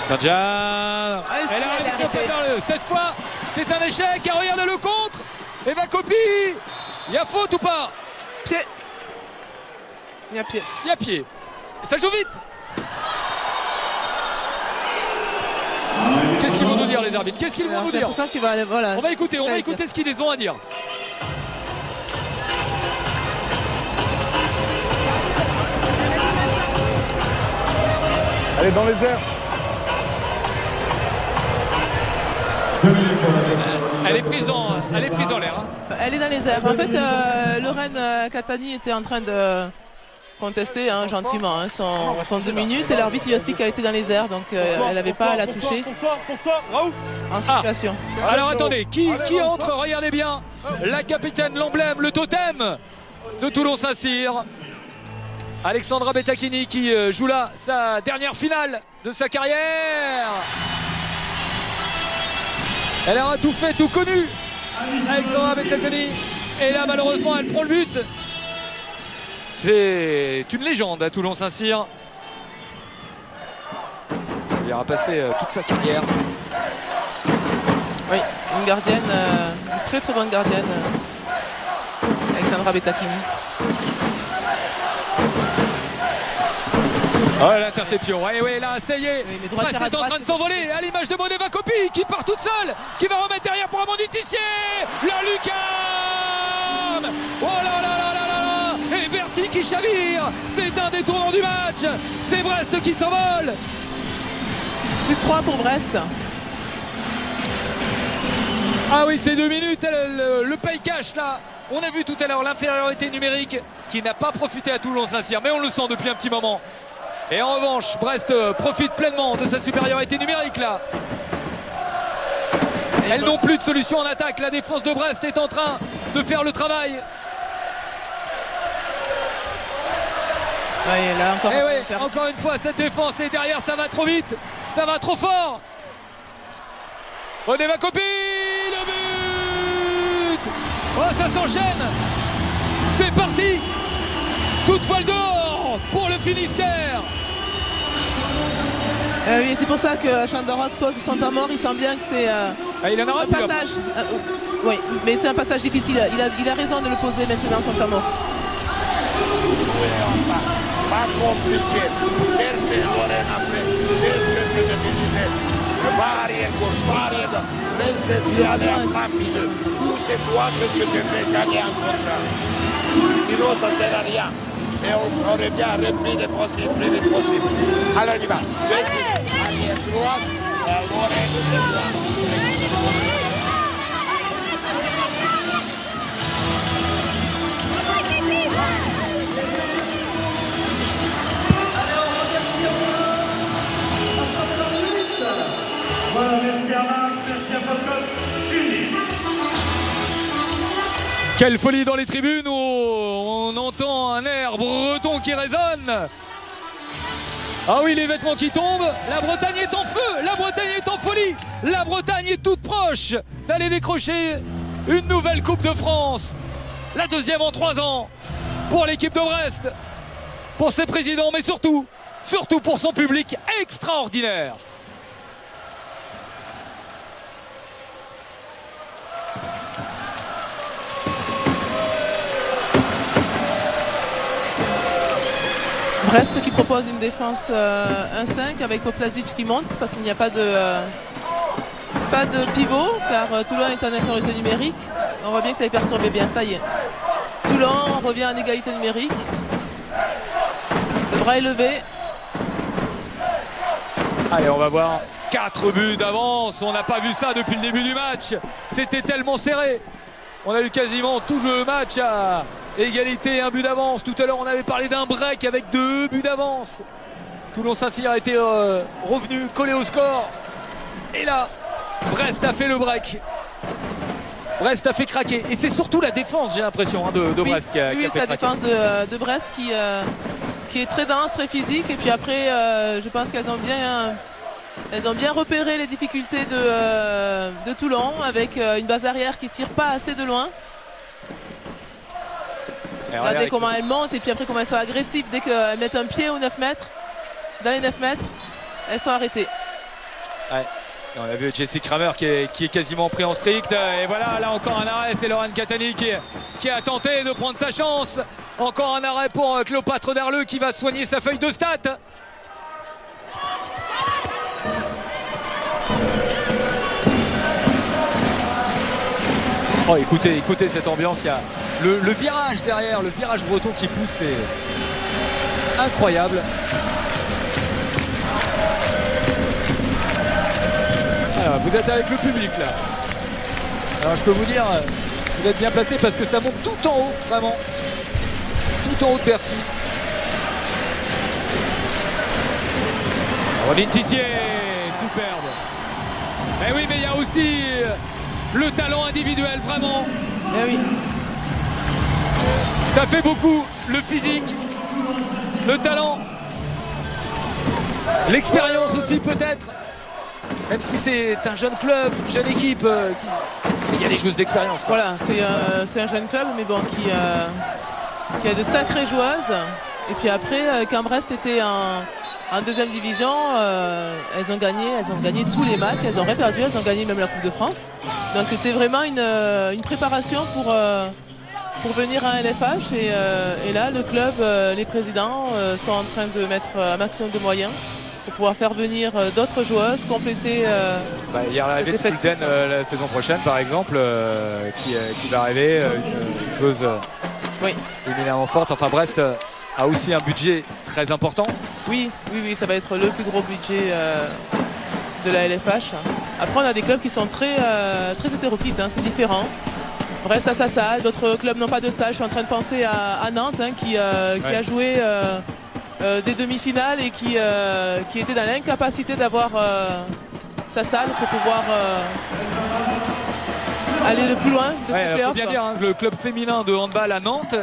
Nadja. Elle arrive de faire le. Cette fois, c'est un échec. Et regarde le contre. Eva Kopi. Il y a faute ou pas? Pied. Il y a pied. Il y a pied. Ça joue vite. Qu'est-ce qu'ils vont nous dire les arbitres? Qu'est-ce qu'ils vont nous dire? Voilà, on va écouter ce qu'ils ont à dire. Allez, dans les airs. Elle est prise en l'air. Hein. Elle est dans les airs. En fait, Lorraine Katani était en train de contester gentiment son 2 minutes et l'arbitre lui explique qu'elle était dans les airs, donc elle n'avait pas à la toucher. Pour toi, Raouf. En situation. Alors attendez, qui entre? Regardez bien, la capitaine, l'emblème, le totem de Toulon-Saint-Cyr. Alexandra Bettakini qui joue là sa dernière finale de sa carrière. Elle aura tout fait, tout connu. Alexandra Bettakini. Et là malheureusement elle prend le but. C'est une légende à Toulon-Saint-Cyr. Il aura passé toute sa carrière. Oui, une gardienne, une très très bonne gardienne, Alexandra Bettakini. Oh l'interception, oui là ça y est, Brest est en train de s'envoler à l'image de Modeva Kopi qui part toute seule, qui va remettre derrière pour Amandine Tissier. La lucarne. Oh là là là là là. Et Bercy qui chavire, c'est un des tournants du match, c'est Brest qui s'envole. +3 pour Brest. Ah oui, c'est 2 minutes, le pay cash là. On a vu tout à l'heure l'infériorité numérique qui n'a pas profité à Toulon-Saint-Cyr, mais on le sent depuis un petit moment. Et en revanche, Brest profite pleinement de sa supériorité numérique là. Elles n'ont plus de solution en attaque. La défense de Brest est en train de faire le travail. Oui, là, encore une fois, cette défense est derrière, ça va trop vite. Ça va trop fort. Modeva Kopi, le but. Oh, ça s'enchaîne. C'est parti. Toute voile dehors pour le Finistère. Oui, c'est pour ça que Chandorok pose son temps mort. Il sent bien que c'est il en aura un passage. Oui, mais c'est un passage difficile. Il a raison de le poser maintenant son temps mort. Pas compliqué. Cherchez Lorraine après. C'est ce que je te disais. Va arrière gauche, va arrière droite. Laissez-y aller en plein milieu. Où c'est toi que ce que tu fais gagner un contrat. Sinon, ça ne sert à rien. Et on revient à repli défensif le plus vite possible. Alors on y va. Jessie, arrière droite, Lorraine droite. Voilà, merci à Max, merci à Falcon. Quelle folie dans les tribunes où on entend un air breton qui résonne. Ah oui, les vêtements qui tombent. La Bretagne est en feu, la Bretagne est en folie. La Bretagne est toute proche d'aller décrocher une nouvelle Coupe de France. La deuxième en 3 ans pour l'équipe de Brest, pour ses présidents, mais surtout pour son public extraordinaire. Brest qui propose une défense 1-5 avec Poplazic qui monte parce qu'il n'y a pas de pivot car Toulon est en infériorité numérique. On voit bien que ça est perturbé bien, ça y est. Toulon revient en égalité numérique. Le bras est levé. Allez, on va voir. 4 buts d'avance. On n'a pas vu ça depuis le début du match. C'était tellement serré. On a eu quasiment tout le match à égalité, 1 but d'avance. Tout à l'heure, on avait parlé d'un break avec 2 buts d'avance. Toulon-Saint-Cyr a été revenu, collé au score. Et là, Brest a fait le break. Brest a fait craquer. Et c'est surtout la défense, j'ai l'impression, hein, de Brest qui a oui, fait c'est la craquer. défense de Brest qui est très dense, très physique. Et puis après, je pense qu'elles ont bien repéré les difficultés de Toulon avec une base arrière qui tire pas assez de loin. Regardez comment elles montent et puis après comment elles sont agressives dès qu'elles mettent un pied aux 9 mètres. Dans les 9 mètres, elles sont arrêtées. Ouais. Et on a vu Jessie Kramer qui est quasiment pris en strict. Et voilà, là encore un arrêt. C'est Laurent Catani qui a tenté de prendre sa chance. Encore un arrêt pour Cléopâtre Darleux qui va soigner sa feuille de stats. Oh, écoutez cette ambiance. Il y a le virage derrière, le virage breton qui pousse. C'est incroyable. Alors, vous êtes avec le public là. Alors je peux vous dire, vous êtes bien placé parce que ça monte tout en haut, vraiment. Tout en haut de Bercy. Robin Tissier, superbe. Mais oui, mais il y a aussi le talent individuel, vraiment. Eh oui. Ça fait beaucoup, le physique, le talent, l'expérience aussi peut-être. Même si c'est un jeune club, une jeune équipe, il y a des joueuses d'expérience. Voilà, c'est un jeune club, mais bon, qui a de sacrées joueuses. Et puis après, quand Brest était en deuxième division, elles ont gagné tous les matchs, elles ont rien perdu, elles ont gagné même la Coupe de France. Donc c'était vraiment une préparation pour venir à LFH. Et là, le club, les présidents sont en train de mettre un maximum de moyens pour pouvoir faire venir d'autres joueuses, compléter. Il y a l'arrivée de Fulden la saison prochaine, par exemple, qui va arriver, une joueuse éminemment forte. Enfin, Brest a aussi un budget très important. Oui, ça va être le plus gros budget de la LFH. Après, on a des clubs qui sont très hétéroclites, hein, c'est différent. Brest a sa salle, d'autres clubs n'ont pas de salle. Je suis en train de penser à Nantes, hein, qui a joué des demi-finales et qui était dans l'incapacité d'avoir sa salle pour pouvoir aller le plus loin de ces Il playoffs. faut bien dire que le club féminin de handball à Nantes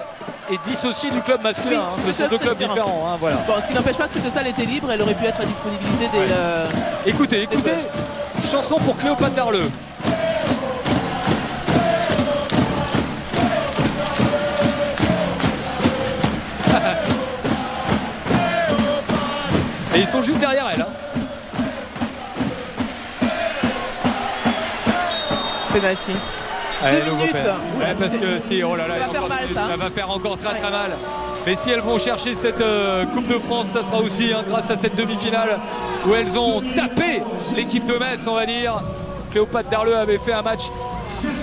est dissocié du club masculin. Oui, ce sont deux clubs différents. Hein, voilà. Bon, ce qui n'empêche pas que cette salle était libre, elle aurait pu être à disponibilité des... Écoutez, chanson pour Cléopâtre Darleux. Et ils sont juste derrière elle. Hein. Penalty. 2 minutes. Parce que si, oh là là, ça va faire mal, ça va faire encore très mal. Mais si elles vont chercher cette Coupe de France, ça sera aussi grâce à cette demi-finale où elles ont tapé l'équipe de Metz, on va dire. Cléopâtre Darleux avait fait un match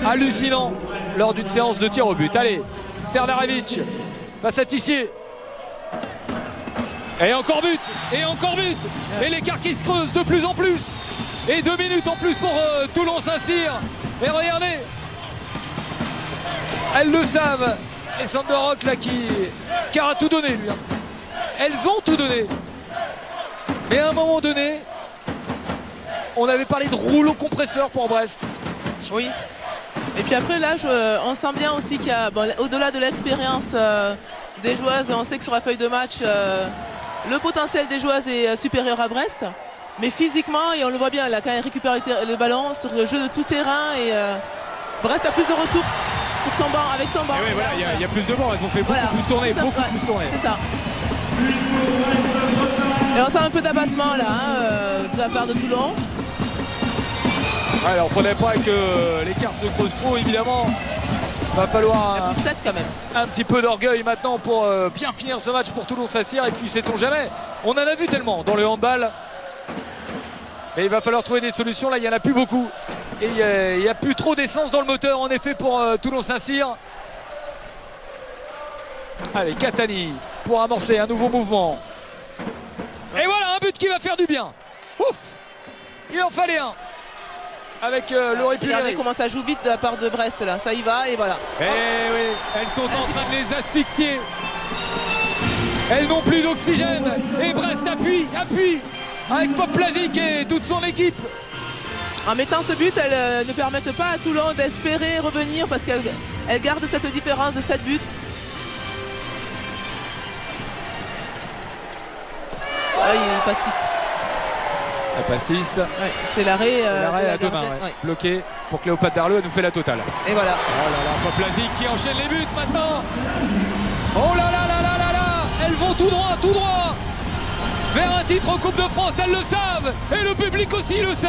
hallucinant lors d'une séance de tir au but. Allez, Serdarevic face à Tissier. Et encore but, et encore but. Et l'écart qui se creuse de plus en plus. Et 2 minutes en plus pour Toulon-Saint-Cyr. Et regardez, elles le savent. Et Sander Rock là qui a tout donné lui. Hein. Elles ont tout donné. Mais à un moment donné, on avait parlé de rouleau compresseur pour Brest. Oui. Et puis après là, on sent bien aussi qu'il y a, au-delà de l'expérience des joueuses, on sait que sur la feuille de match, le potentiel des joueuses est supérieur à Brest. Mais physiquement, et on le voit bien là, quand elle récupère le ballon sur le jeu de tout terrain, et Brest a plus de ressources sur son banc, avec son banc. Et oui, voilà, il y a plus de bancs, elles ont fait beaucoup plus tourner, plus tourner. C'est ça. Et on sent un peu d'abattement là, de la part de Toulon. Ouais, alors il ne faudrait pas que l'écart se creuse trop, évidemment. Il va falloir un petit peu d'orgueil maintenant pour bien finir ce match pour Toulon-Saint-Cyr. Et puis sait-on jamais, on en a vu tellement dans le handball. Mais il va falloir trouver des solutions, là il n'y en a plus beaucoup. Et il n'y a plus trop d'essence dans le moteur en effet pour Toulon-Saint-Cyr. Allez, Catani pour amorcer un nouveau mouvement. Et voilà un but qui va faire du bien. Ouf! Il en fallait un. Avec Laurie Pulleri. Regardez comment ça joue vite de la part de Brest là. Ça y va et voilà. Eh oui, elles sont en train de les asphyxier. Elles n'ont plus d'oxygène. Et Brest appuie avec Poplazic et toute son équipe. En mettant ce but, elles ne permettent pas à Toulon d'espérer revenir parce qu'elles gardent cette différence de 7 buts. Ah, il pastis. La pastis. Ouais, c'est l'arrêt de la à deux mains, gardienne. ouais. Ouais. Bloqué pour Cléopâtre Darleux, elle nous fait la totale. Et voilà. Oh là là, Poplazic qui enchaîne les buts maintenant. Oh là là là là là là. Elles vont tout droit vers un titre en Coupe de France, elles le savent. Et le public aussi le sait.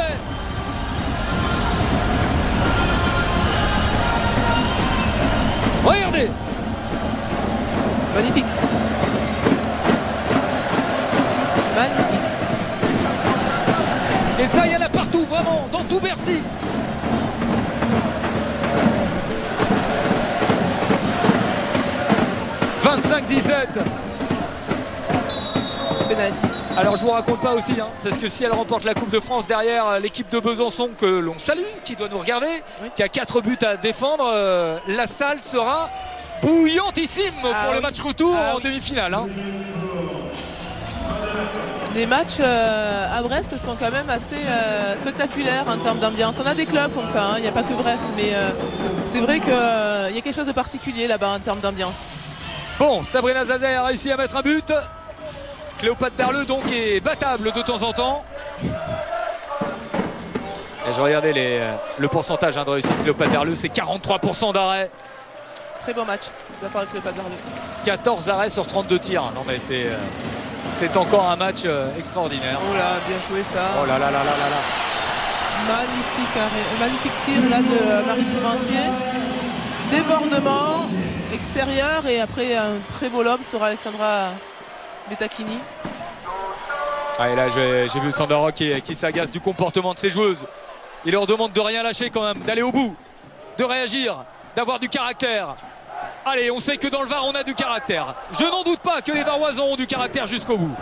Regardez. Magnifique. Magnifique. Et ça, il y en a partout, vraiment, dans tout Bercy. « 25-17 ». Penalty. Alors je vous raconte pas aussi, hein, parce que si elle remporte la Coupe de France derrière l'équipe de Besançon que l'on salue, qui doit nous regarder, Oui. qui a 4 buts à défendre, la salle sera bouillantissime pour le match retour en demi-finale. Hein. Les matchs à Brest sont quand même assez spectaculaires en termes d'ambiance. On a des clubs comme ça, hein, il n'y a pas que Brest, mais c'est vrai qu'il y a quelque chose de particulier là-bas en termes d'ambiance. Bon, Sabrina Zazay a réussi à mettre un but. Cléopâtre Darleux donc est battable de temps en temps. Et je regardais le pourcentage de réussite de Cléopâtre Darleux, c'est 43% d'arrêt. Très bon match de la part de Cléopâtre Darleux. 14 arrêts sur 32 tirs. Non mais c'est encore un match extraordinaire. Oh là, bien joué ça. Oh là là là là là là. Magnifique tir là de Marie Provencier. Débordement extérieur et après un très beau lob sur Alexandra Betacchini. Ah, et là j'ai vu Sandra qui s'agace du comportement de ses joueuses. Il leur demande de rien lâcher quand même, d'aller au bout, de réagir, d'avoir du caractère. Allez, on sait que dans le Var on a du caractère. Je n'en doute pas que les Varoisans ont du caractère jusqu'au bout.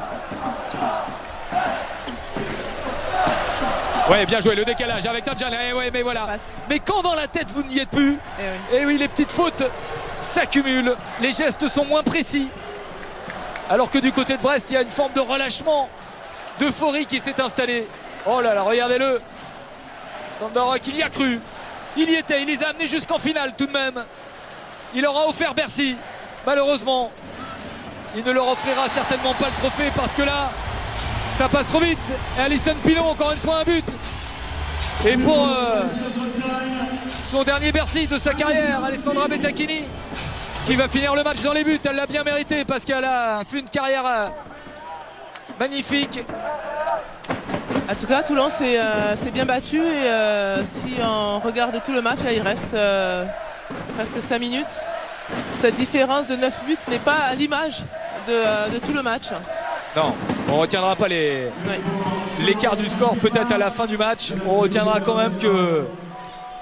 Ouais, bien joué, le décalage avec Tadjane. Eh ouais, mais voilà. Passe. Mais quand dans la tête vous n'y êtes plus, Eh oui. et oui, les petites fautes s'accumulent, les gestes sont moins précis. Alors que du côté de Brest, il y a une forme de relâchement, d'euphorie qui s'est installée. Oh là là, regardez-le. Sandorok, il y a cru. Il y était, il les a amenés jusqu'en finale tout de même. Il leur a offert Bercy. Malheureusement, il ne leur offrira certainement pas le trophée parce que là, ça passe trop vite. Et Alison Pinot, encore une fois un but. Et pour son dernier Bercy de sa carrière, Alessandra Betacchini, qui va finir le match dans les buts. Elle l'a bien mérité parce qu'elle a fait une carrière magnifique. En tout cas, Toulon s'est bien battu et si on regarde tout le match, là, il reste presque 5 minutes. Cette différence de 9 buts n'est pas à l'image de tout le match. Non, on ne retiendra pas l'écart du score peut-être à la fin du match. On retiendra quand même qu'il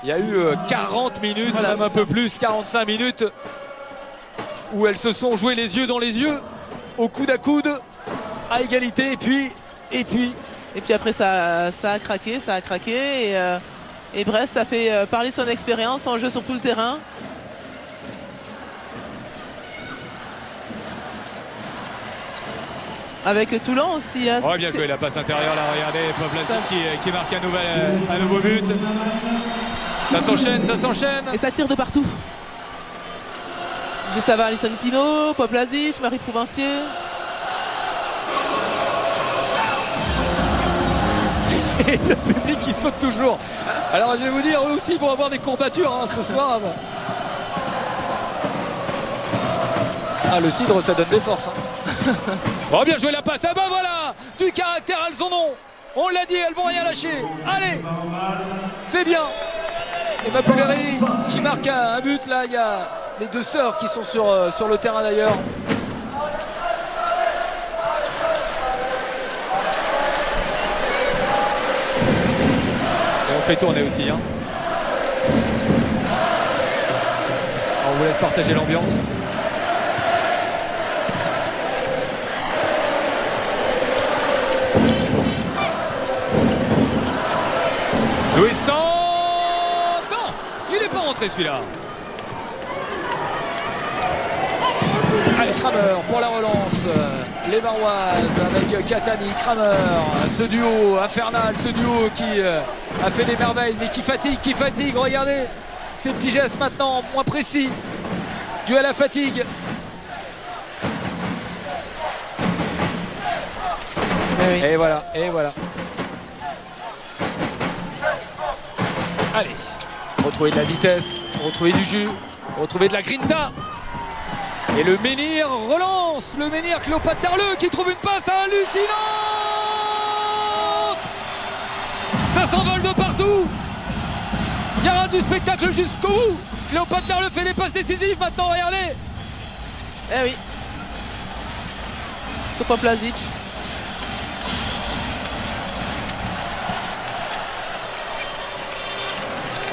y a eu 40 minutes, voilà, même un peu plus, 45 minutes, où elles se sont jouées les yeux dans les yeux, au coude à coude, à égalité, et puis après ça a craqué, et Brest a fait parler son expérience, son jeu sur tout le terrain. Avec Toulon aussi. Hein, oh, bien joué, la passe intérieure là, regardez, Poplazic qui marque un nouveau but. Ça s'enchaîne. Et ça tire de partout. Juste avant Alison Pinot, Poplazic, Marie Provencier. Et le public qui saute toujours. Alors je vais vous dire, eux aussi vont avoir des courbatures hein, ce soir. Ah, le cidre, ça donne des forces. Hein. Oh, bien joué la passe. Ah ben voilà, du caractère, elles en ont. On l'a dit, elles vont rien lâcher. Allez, c'est bien. Et Mapulleri qui marque un but. Là, il y a les deux sœurs qui sont sur le terrain d'ailleurs. Et on fait tourner aussi. Hein. Alors, on vous laisse partager l'ambiance. rentré celui-là. Allez, Kramer pour la relance. Les Varoises avec Katani, Kramer. Ce duo infernal, ce duo qui a fait des merveilles, mais qui fatigue. Regardez ces petits gestes maintenant, moins précis. Dû à la fatigue. Oui. Et voilà. Allez, retrouver de la vitesse, retrouver du jus, retrouver de la grinta. Et le menhir relance, le menhir Cléopâtre Darleux qui trouve une passe hallucinante. Ça s'envole de partout. Il y aura du spectacle jusqu'au bout. Cléopâtre Darleux fait des passes décisives maintenant, regardez. Eh oui. Sopoplazic.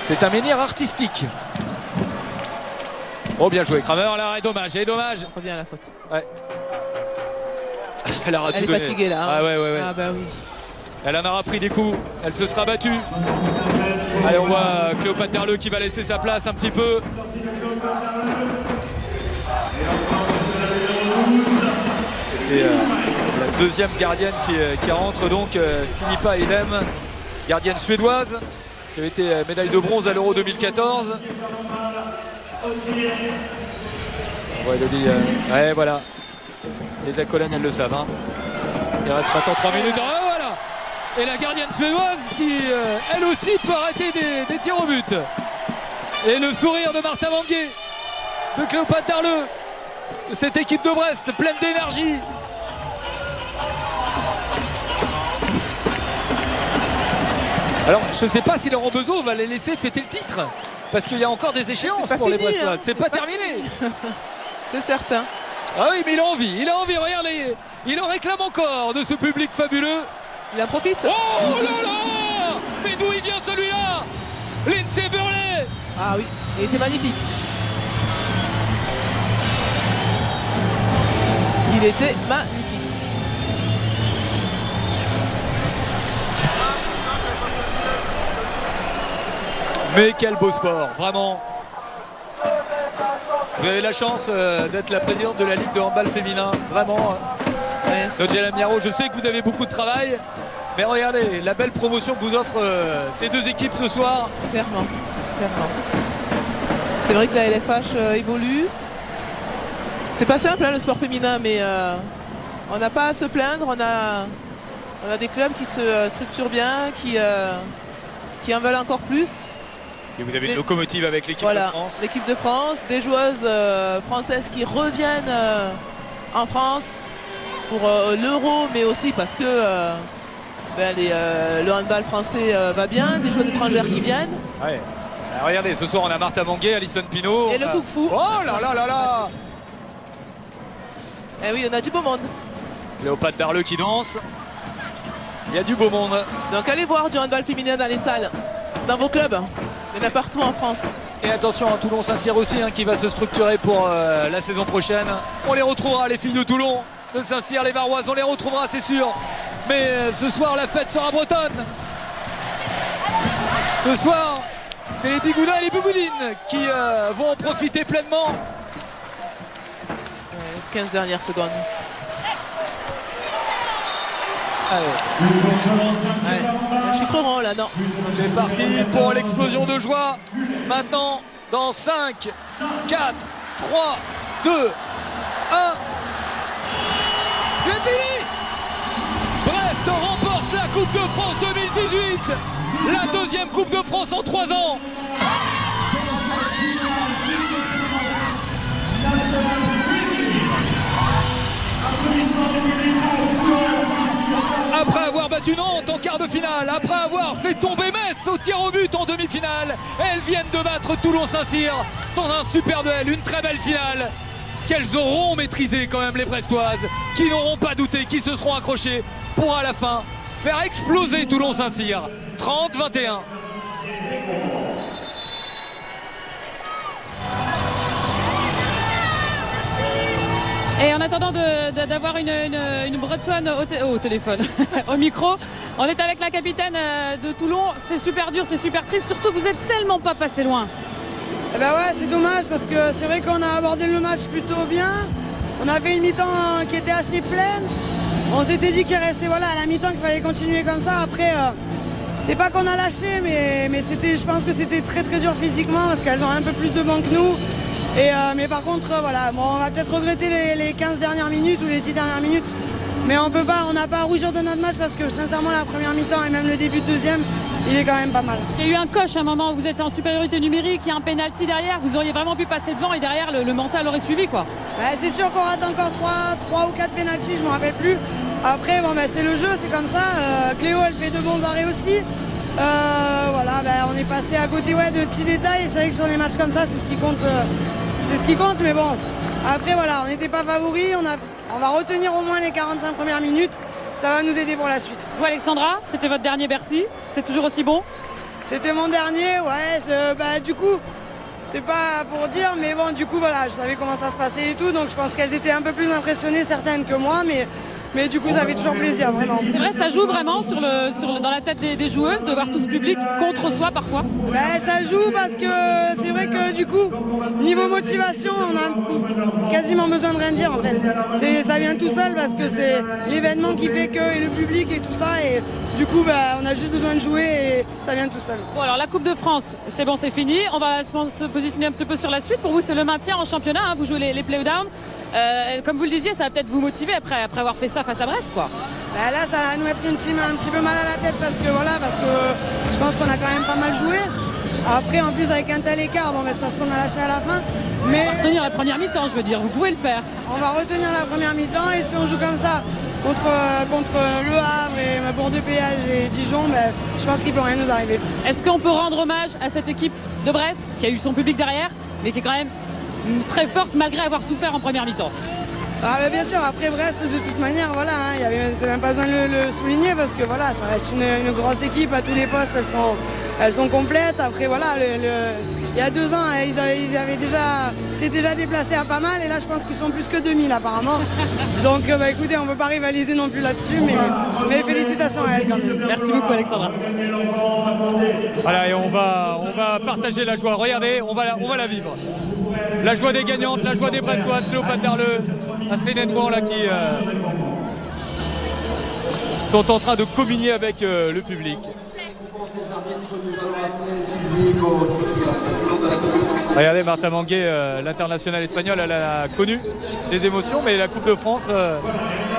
C'est un menhir artistique. Oh, bien joué Kramer là, et dommage. On revient à la faute. Ouais. Elle est fatiguée là. Ah ouais. Ah bah oui. Elle en aura pris des coups, elle se sera battue. Allez, on voit Cléopâtre Darleux qui va laisser sa place un petit peu. C'est la deuxième gardienne qui rentre donc, Filippa Idem, gardienne suédoise, qui avait été médaille de bronze à l'Euro 2014. On voit Elodie, ouais voilà, les accolades elles le savent. Hein. Il reste maintenant 3 minutes. Ah, voilà. Et la gardienne suédoise qui elle aussi peut arrêter des tirs au but. Et le sourire de Martha Manguet, de Cléopâtre Darleux, de cette équipe de Brest pleine d'énergie. Alors je ne sais pas si Laurent Bezeau va les laisser fêter le titre, parce qu'il y a encore des échéances pour les Brestois. Hein. C'est pas terminé. C'est certain. Ah oui, mais il a envie, regardez, il en réclame encore de ce public fabuleux. Il en profite. Oh là là! Mais d'où il vient celui-là? Lindsay Burley! Ah oui, il était magnifique. Il était magnifique. Mais quel beau sport, vraiment. Vous avez la chance d'être la présidente de la Ligue de handball féminin, vraiment. Ouais, Nodjela Miaro, je sais que vous avez beaucoup de travail, mais regardez la belle promotion que vous offrent ces deux équipes ce soir. Clairement. C'est vrai que la LFH évolue. C'est pas simple hein, le sport féminin, mais on n'a pas à se plaindre. On a des clubs qui se structurent bien, qui en veulent encore plus. Et vous avez une locomotive avec l'équipe de France. L'équipe de France, des joueuses françaises qui reviennent en France pour l'Euro, mais aussi parce que le handball français va bien, des joueuses étrangères qui viennent. Ouais. Alors, regardez, ce soir on a Martha Manguet, Alison Pinault. Et le coup de fou. Oh là là là là. Eh oui, on a du beau monde. Cléopâtre Darleux qui danse. Il y a du beau monde. Donc allez voir du handball féminin dans les salles, dans vos clubs. Il y en a partout en France. Et attention à Toulon-Saint-Cyr aussi hein, qui va se structurer pour la saison prochaine. On les retrouvera, les filles de Toulon, de Saint-Cyr, les Varoises, on les retrouvera c'est sûr. Mais ce soir la fête sera bretonne. Ce soir c'est les bigoudins et les bigoudines qui vont en profiter pleinement. 15 dernières secondes. Allez. Un chiffre rond là, non. C'est parti pour l'explosion de joie. Maintenant, dans 5, 4, 3, 2, 1. C'est fini. Brest remporte la Coupe de France 2018. La deuxième Coupe de France en 3 ans. Après avoir battu Nantes en quart de finale, après avoir fait tomber Metz au tir au but en demi-finale, elles viennent de battre Toulon-Saint-Cyr dans un super duel, une très belle finale qu'elles auront maîtrisé quand même les Brestoises, qui n'auront pas douté, qui se seront accrochées pour à la fin faire exploser Toulon-Saint-Cyr 30-21. Et en attendant d'avoir une Bretonne au téléphone, au micro, on est avec la capitaine de Toulon. C'est super dur, c'est super triste, surtout que vous n'êtes tellement pas passé loin. Eh ben ouais, c'est dommage parce que c'est vrai qu'on a abordé le match plutôt bien. On a fait une mi-temps qui était assez pleine. On s'était dit qu'il restait à la mi-temps qu'il fallait continuer comme ça. Après, c'est pas qu'on a lâché, mais je pense que c'était très très dur physiquement parce qu'elles ont un peu plus de banc que nous. Mais par contre, on va peut-être regretter les 15 dernières minutes ou les 10 dernières minutes. Mais on n'a pas à rougir de notre match parce que sincèrement la première mi-temps et même le début de deuxième, il est quand même pas mal. Il y a eu un coche à un moment où vous êtes en supériorité numérique, il y a un penalty derrière, vous auriez vraiment pu passer devant et derrière le mental aurait suivi quoi. C'est sûr qu'on rate encore 3 ou 4 penalties, je ne me rappelle plus. Après c'est le jeu, c'est comme ça. Cléo elle fait de bons arrêts aussi. On est passé à côté de petits détails et c'est vrai que sur les matchs comme ça c'est ce qui compte, mais bon. Après on n'était pas favoris, on va retenir au moins les 45 premières minutes. Ça va nous aider pour la suite. Vous Alexandra, c'était votre dernier Bercy, c'est toujours aussi bon? C'était mon dernier, du coup, c'est pas pour dire, mais bon, du coup, je savais comment ça se passait et tout, donc je pense qu'elles étaient un peu plus impressionnées, certaines que moi, mais du coup, ça fait toujours plaisir, vraiment. C'est vrai, ça joue vraiment dans la tête des joueuses de voir tout ce public contre soi parfois? Ça joue parce que c'est vrai que du coup, niveau motivation, on a quasiment besoin de rien dire en fait. Ça vient tout seul parce que c'est l'événement qui fait que, et le public et tout ça, et du coup, on a juste besoin de jouer et ça vient tout seul. Bon, alors la Coupe de France, c'est bon, c'est fini. On va se positionner un petit peu sur la suite. Pour vous, c'est le maintien en championnat, hein. Vous jouez les play-downs. Comme vous le disiez, ça va peut-être vous motiver après avoir fait ça face à Brest, quoi. Là, ça va nous mettre un petit peu mal à la tête parce que je pense qu'on a quand même pas mal joué. Après, en plus, avec un tel écart, c'est parce qu'on a lâché à la fin. Mais on va retenir la première mi-temps, je veux dire. Vous pouvez le faire. On va retenir la première mi-temps et si on joue comme ça contre Le Havre et Bordeaux-Péage et Dijon, je pense qu'il ne peut rien nous arriver. Est-ce qu'on peut rendre hommage à cette équipe de Brest qui a eu son public derrière, mais qui est quand même très forte malgré avoir souffert en première mi-temps? Bien sûr, après Brest, de toute manière, c'est même pas besoin de le souligner parce que ça reste une grosse équipe à tous les postes, elles sont complètes. Après il y a 2 ans, c'est déjà déplacé à pas mal et là je pense qu'ils sont plus que 2000 apparemment. Donc écoutez, on ne peut pas rivaliser non plus là-dessus, mais félicitations à elles quand même. Merci beaucoup Alexandra. Voilà, et on va partager la joie. Regardez, on va la vivre. La joie des gagnantes, la joie des Brestoises, Cléopâtre Darleux, Astrid Netouan là qui sont en train de communier avec le public. Regardez Marta Manguet, l'internationale espagnole, elle a connu des émotions, mais la Coupe de France,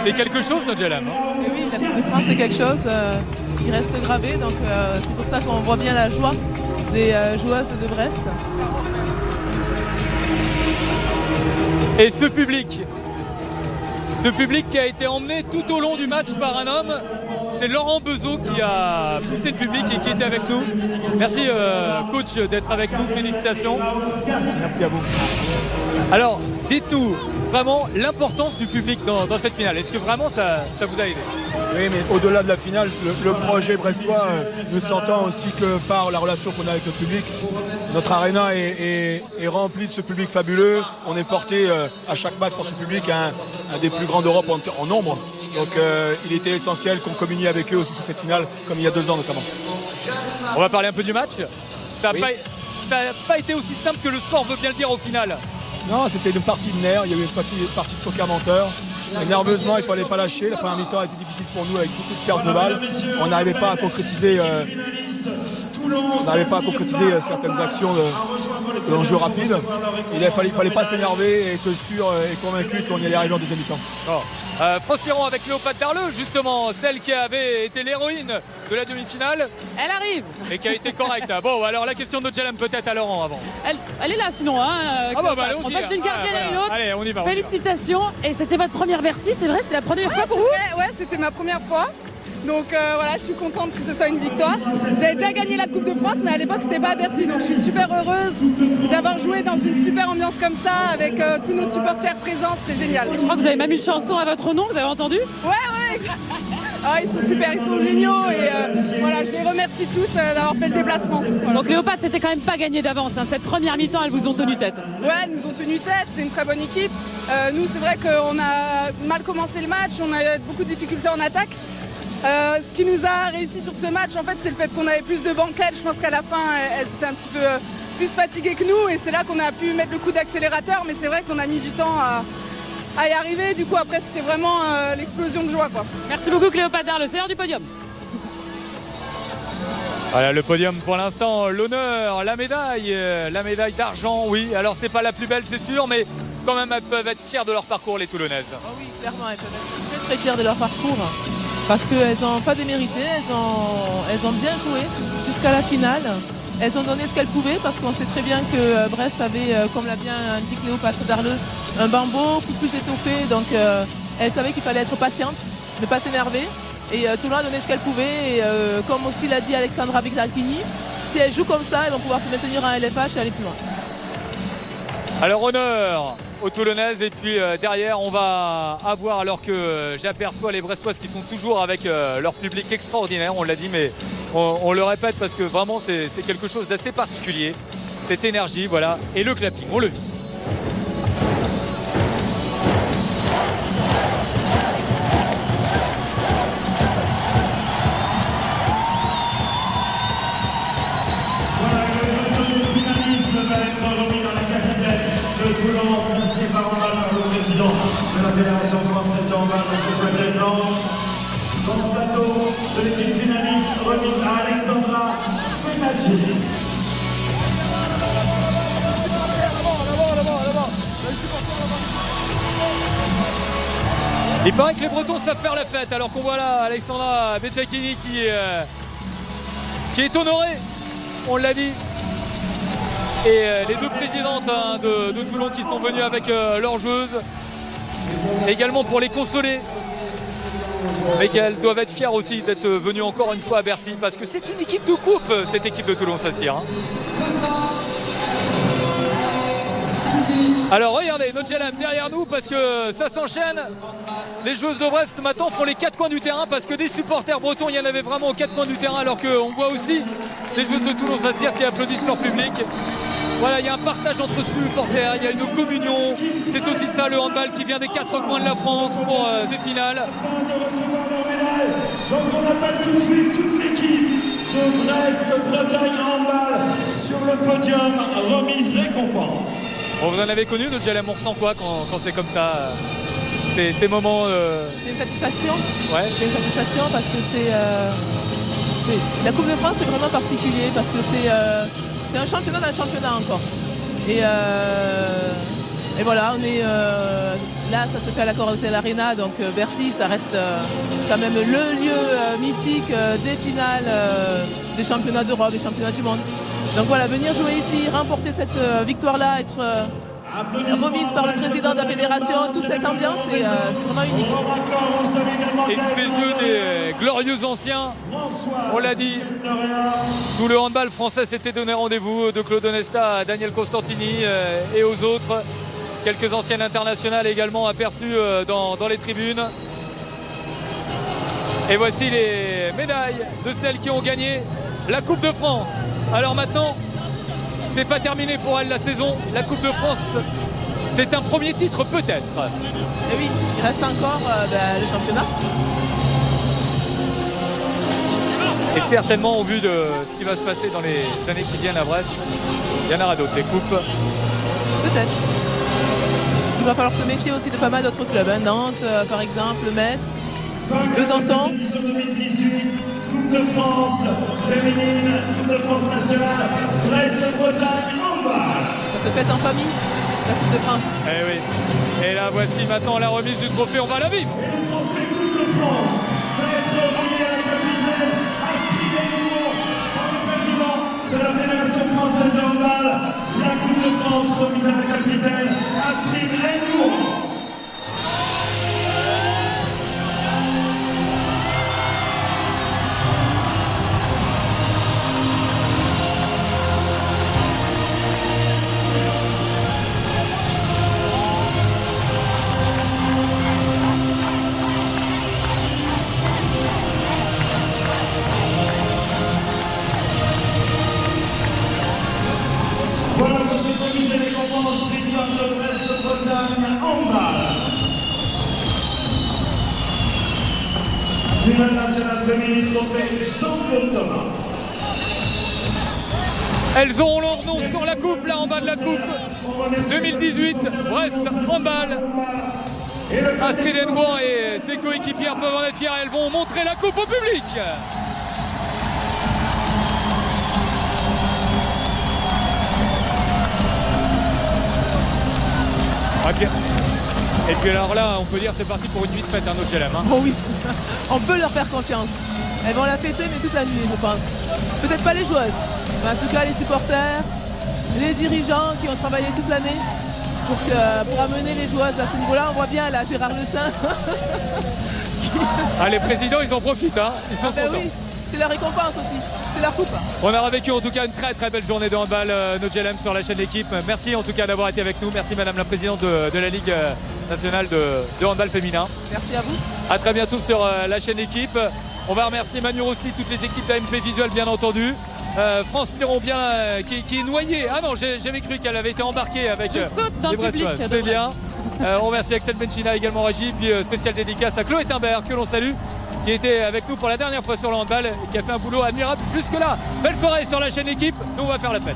c'est quelque chose, notre Jalam. Oui, la Coupe de France, c'est quelque chose qui reste gravé, donc c'est pour ça qu'on voit bien la joie des joueuses de Brest. Et ce public qui a été emmené tout au long du match par un homme, c'est Laurent Bezeau qui a poussé le public et qui était avec nous. Merci coach d'être avec nous, félicitations. Merci à vous. Alors, dites-nous vraiment l'importance du public dans cette finale. Est-ce que vraiment ça vous a aidé? Oui, mais au-delà de la finale, le projet brestois ne s'entend aussi que par la relation qu'on a avec le public. Notre aréna est remplie de ce public fabuleux. On est porté à chaque match pour ce public, un des plus grands d'Europe en nombre. Donc il était essentiel qu'on communie avec eux aussi sur cette finale, comme il y a 2 ans notamment. On va parler un peu du match. Ça n'a pas été aussi simple que le sport veut bien le dire au final. Non, c'était une partie de nerfs, il y avait une partie de poker menteur. Et nerveusement, il ne fallait pas lâcher. La première mi-temps a été difficile pour nous avec beaucoup de pertes de balles. On n'arrivait pas à concrétiser, certaines actions de jeu rapide. Il ne fallait pas s'énerver et être sûr et convaincu qu'on y allait arriver en deuxième mi-temps. France Piron avec Cléopâtre Darleux, justement, celle qui avait été l'héroïne de la demi-finale. Elle arrive. Et qui a été correcte. Bon, alors la question de Jalam peut-être à Laurent avant. Elle est là sinon. On passe d'une gardienne à une autre. Allez, on y va. Félicitations. Et c'était votre première Bercy, c'est vrai? C'était la première fois pour vous? Ouais, c'était ma première fois. Donc je suis contente que ce soit une victoire. J'avais déjà gagné la Coupe de France, mais à l'époque c'était pas à Bercy. Donc je suis super heureuse d'avoir joué dans une super ambiance comme ça, avec tous nos supporters présents, c'était génial. Et je crois que vous avez même une chanson à votre nom, vous avez entendu? Ouais. Ils sont super, ils sont géniaux et je les remercie tous d'avoir fait le déplacement. Voilà. Donc Cléopâtre, c'était quand même pas gagné d'avance, hein. Cette première mi-temps, elles vous ont tenu tête. Ouais, elles nous ont tenu tête, c'est une très bonne équipe. Nous, c'est vrai qu'on a mal commencé le match, on a eu beaucoup de difficultés en attaque. Ce qui nous a réussi sur ce match, en fait, c'est le fait qu'on avait plus de banquettes. Je pense qu'à la fin, elles étaient un petit peu plus fatigués que nous et c'est là qu'on a pu mettre le coup d'accélérateur, mais c'est vrai qu'on a mis du temps à y arriver. Du coup, après, c'était vraiment l'explosion de joie, quoi. Merci beaucoup Cléopâtre, le seigneur du podium. Voilà le podium pour l'instant, l'honneur, la médaille d'argent, oui. Alors c'est pas la plus belle c'est sûr, mais quand même elles peuvent être fières de leur parcours les Toulonnaises. Oh oui, clairement, elles peuvent être très très fières de leur parcours parce qu'elles n'ont pas démérité, elles ont bien joué jusqu'à la finale. Elles ont donné ce qu'elles pouvaient parce qu'on sait très bien que Brest avait, comme l'a bien dit Cléopâtre Darleux, un banc beaucoup plus étoffé. Donc elles savaient qu'il fallait être patiente, ne pas s'énerver. Et Toulon a donné ce qu'elle pouvait. Et comme aussi l'a dit Alexandra Victalpini, si elles jouent comme ça, elles vont pouvoir se maintenir en LFH et aller plus loin. Alors honneur aux Toulonnaises et puis derrière on va avoir, alors que j'aperçois les Brestoises qui sont toujours avec leur public extraordinaire, on l'a dit mais on le répète parce que vraiment c'est quelque chose d'assez particulier, cette énergie, voilà, et le clapping, on le vit. De la Fédération française de handball, M. Jacques Blanc. Dans le plateau de l'équipe finaliste, remise à Alexandra Pénagier. Il paraît que les Bretons savent faire la fête, alors qu'on voit là Alexandra Bezzachini qui est honorée, on l'a dit. Et les deux présidentes de Toulon qui sont venues avec leurs joueuses, également pour les consoler, mais qu'elles doivent être fières aussi d'être venues encore une fois à Bercy, parce que c'est une équipe de coupe, cette équipe de Toulon-Sacyr. Alors regardez, notre GLM derrière nous, parce que ça s'enchaîne. Les joueuses de Brest maintenant font les quatre coins du terrain, parce que des supporters bretons, il y en avait vraiment aux quatre coins du terrain, alors qu'on voit aussi les joueuses de Toulon-Sacyr qui applaudissent leur public. Voilà, il y a un partage entre supporters, il y a une communion. C'est aussi ça le handball qui vient des quatre coins de la France pour ces finales. Afin de recevoir leur médaille, donc on appelle tout de suite toute l'équipe de Brest, Bretagne handball sur le podium, remise récompense. Bon, vous en avez connu notre GLM, on ressent quoi quand c'est comme ça, ces moments C'est une satisfaction. Ouais. C'est une satisfaction parce que la Coupe de France c'est vraiment particulier parce que c'est un championnat d'un championnat encore. Et voilà, on est là, ça se fait à la Corotel Arena, donc Bercy, ça reste quand même le lieu mythique des finales des championnats d'Europe, des championnats du monde. Donc voilà, venir jouer ici, remporter cette victoire-là, être remise par le président de la fédération, toute cette ambiance, c'est vraiment unique. Et sous les yeux des glorieux anciens, on l'a dit, tout le handball français s'était donné rendez-vous, de Claude Onesta à Daniel Costantini et aux autres. Quelques anciennes internationales également aperçues dans les tribunes. Et voici les médailles de celles qui ont gagné la Coupe de France. Alors maintenant, c'est pas terminé pour elle la saison. La Coupe de France, c'est un premier titre peut-être. Et oui, il reste encore le championnat. Et certainement, au vu de ce qui va se passer dans les années qui viennent à Brest, il y en aura d'autres, des coupes. Peut-être. Il va falloir se méfier aussi de pas mal d'autres clubs. Hein. Nantes, par exemple, Metz, Besançon. Coupe de France féminine, Coupe de France nationale, Brest-Bretagne, handball. Ça se fête en famille, la Coupe de France. Eh oui. Et là, voici maintenant la remise du trophée, on va la vivre. Et le trophée Coupe de France va être remis à la capitaine Astrid Delcourt par le président de la Fédération française de handball. La Coupe de France remise à la capitaine Astrid Delcourt. Voilà pour cette remise des récompenses, victoire de Brest-Bretagne handball. Finale nationale féminine, trophée Jean-Claude Thomas. Elles auront leur nom sur la coupe, là en bas de la coupe. 2018, Brest Handball. Astrid Henbois et ses coéquipières peuvent en être fiers. Elles vont montrer la coupe au public. Et puis alors là, on peut dire c'est parti pour une vie de fête, un autre GLM. Oh oui, on peut leur faire confiance. Elles vont la fêter, mais toute la nuit, je pense. Peut-être pas les joueuses, mais en tout cas les supporters, les dirigeants qui ont travaillé toute l'année pour amener les joueuses à ce niveau-là. On voit bien là Gérard Lecin. Les présidents, ils en profitent. Ils sont contents. Oui, c'est la récompense aussi. C'est leur coupe. On aura vécu en tout cas une très très belle journée de handball No GLM sur la chaîne L'équipe. Merci en tout cas d'avoir été avec nous. Merci madame la présidente de la Ligue nationale de handball féminin. Merci à vous. A très bientôt sur la chaîne L'équipe. On va remercier Manu Rosti, toutes les équipes d'AMP Visual bien entendu. France Piron bien qui est noyée. Ah non, j'avais cru qu'elle avait été embarquée avec Je saute dans les le public. Brestois. Très bien. On remercie Axel Benchina également régie. Puis spécial dédicace à Chloé Timbert que l'on salue, qui était avec nous pour la dernière fois sur le handball et qui a fait un boulot admirable jusque là. Belle soirée sur la chaîne Équipe. Nous on va faire la fête.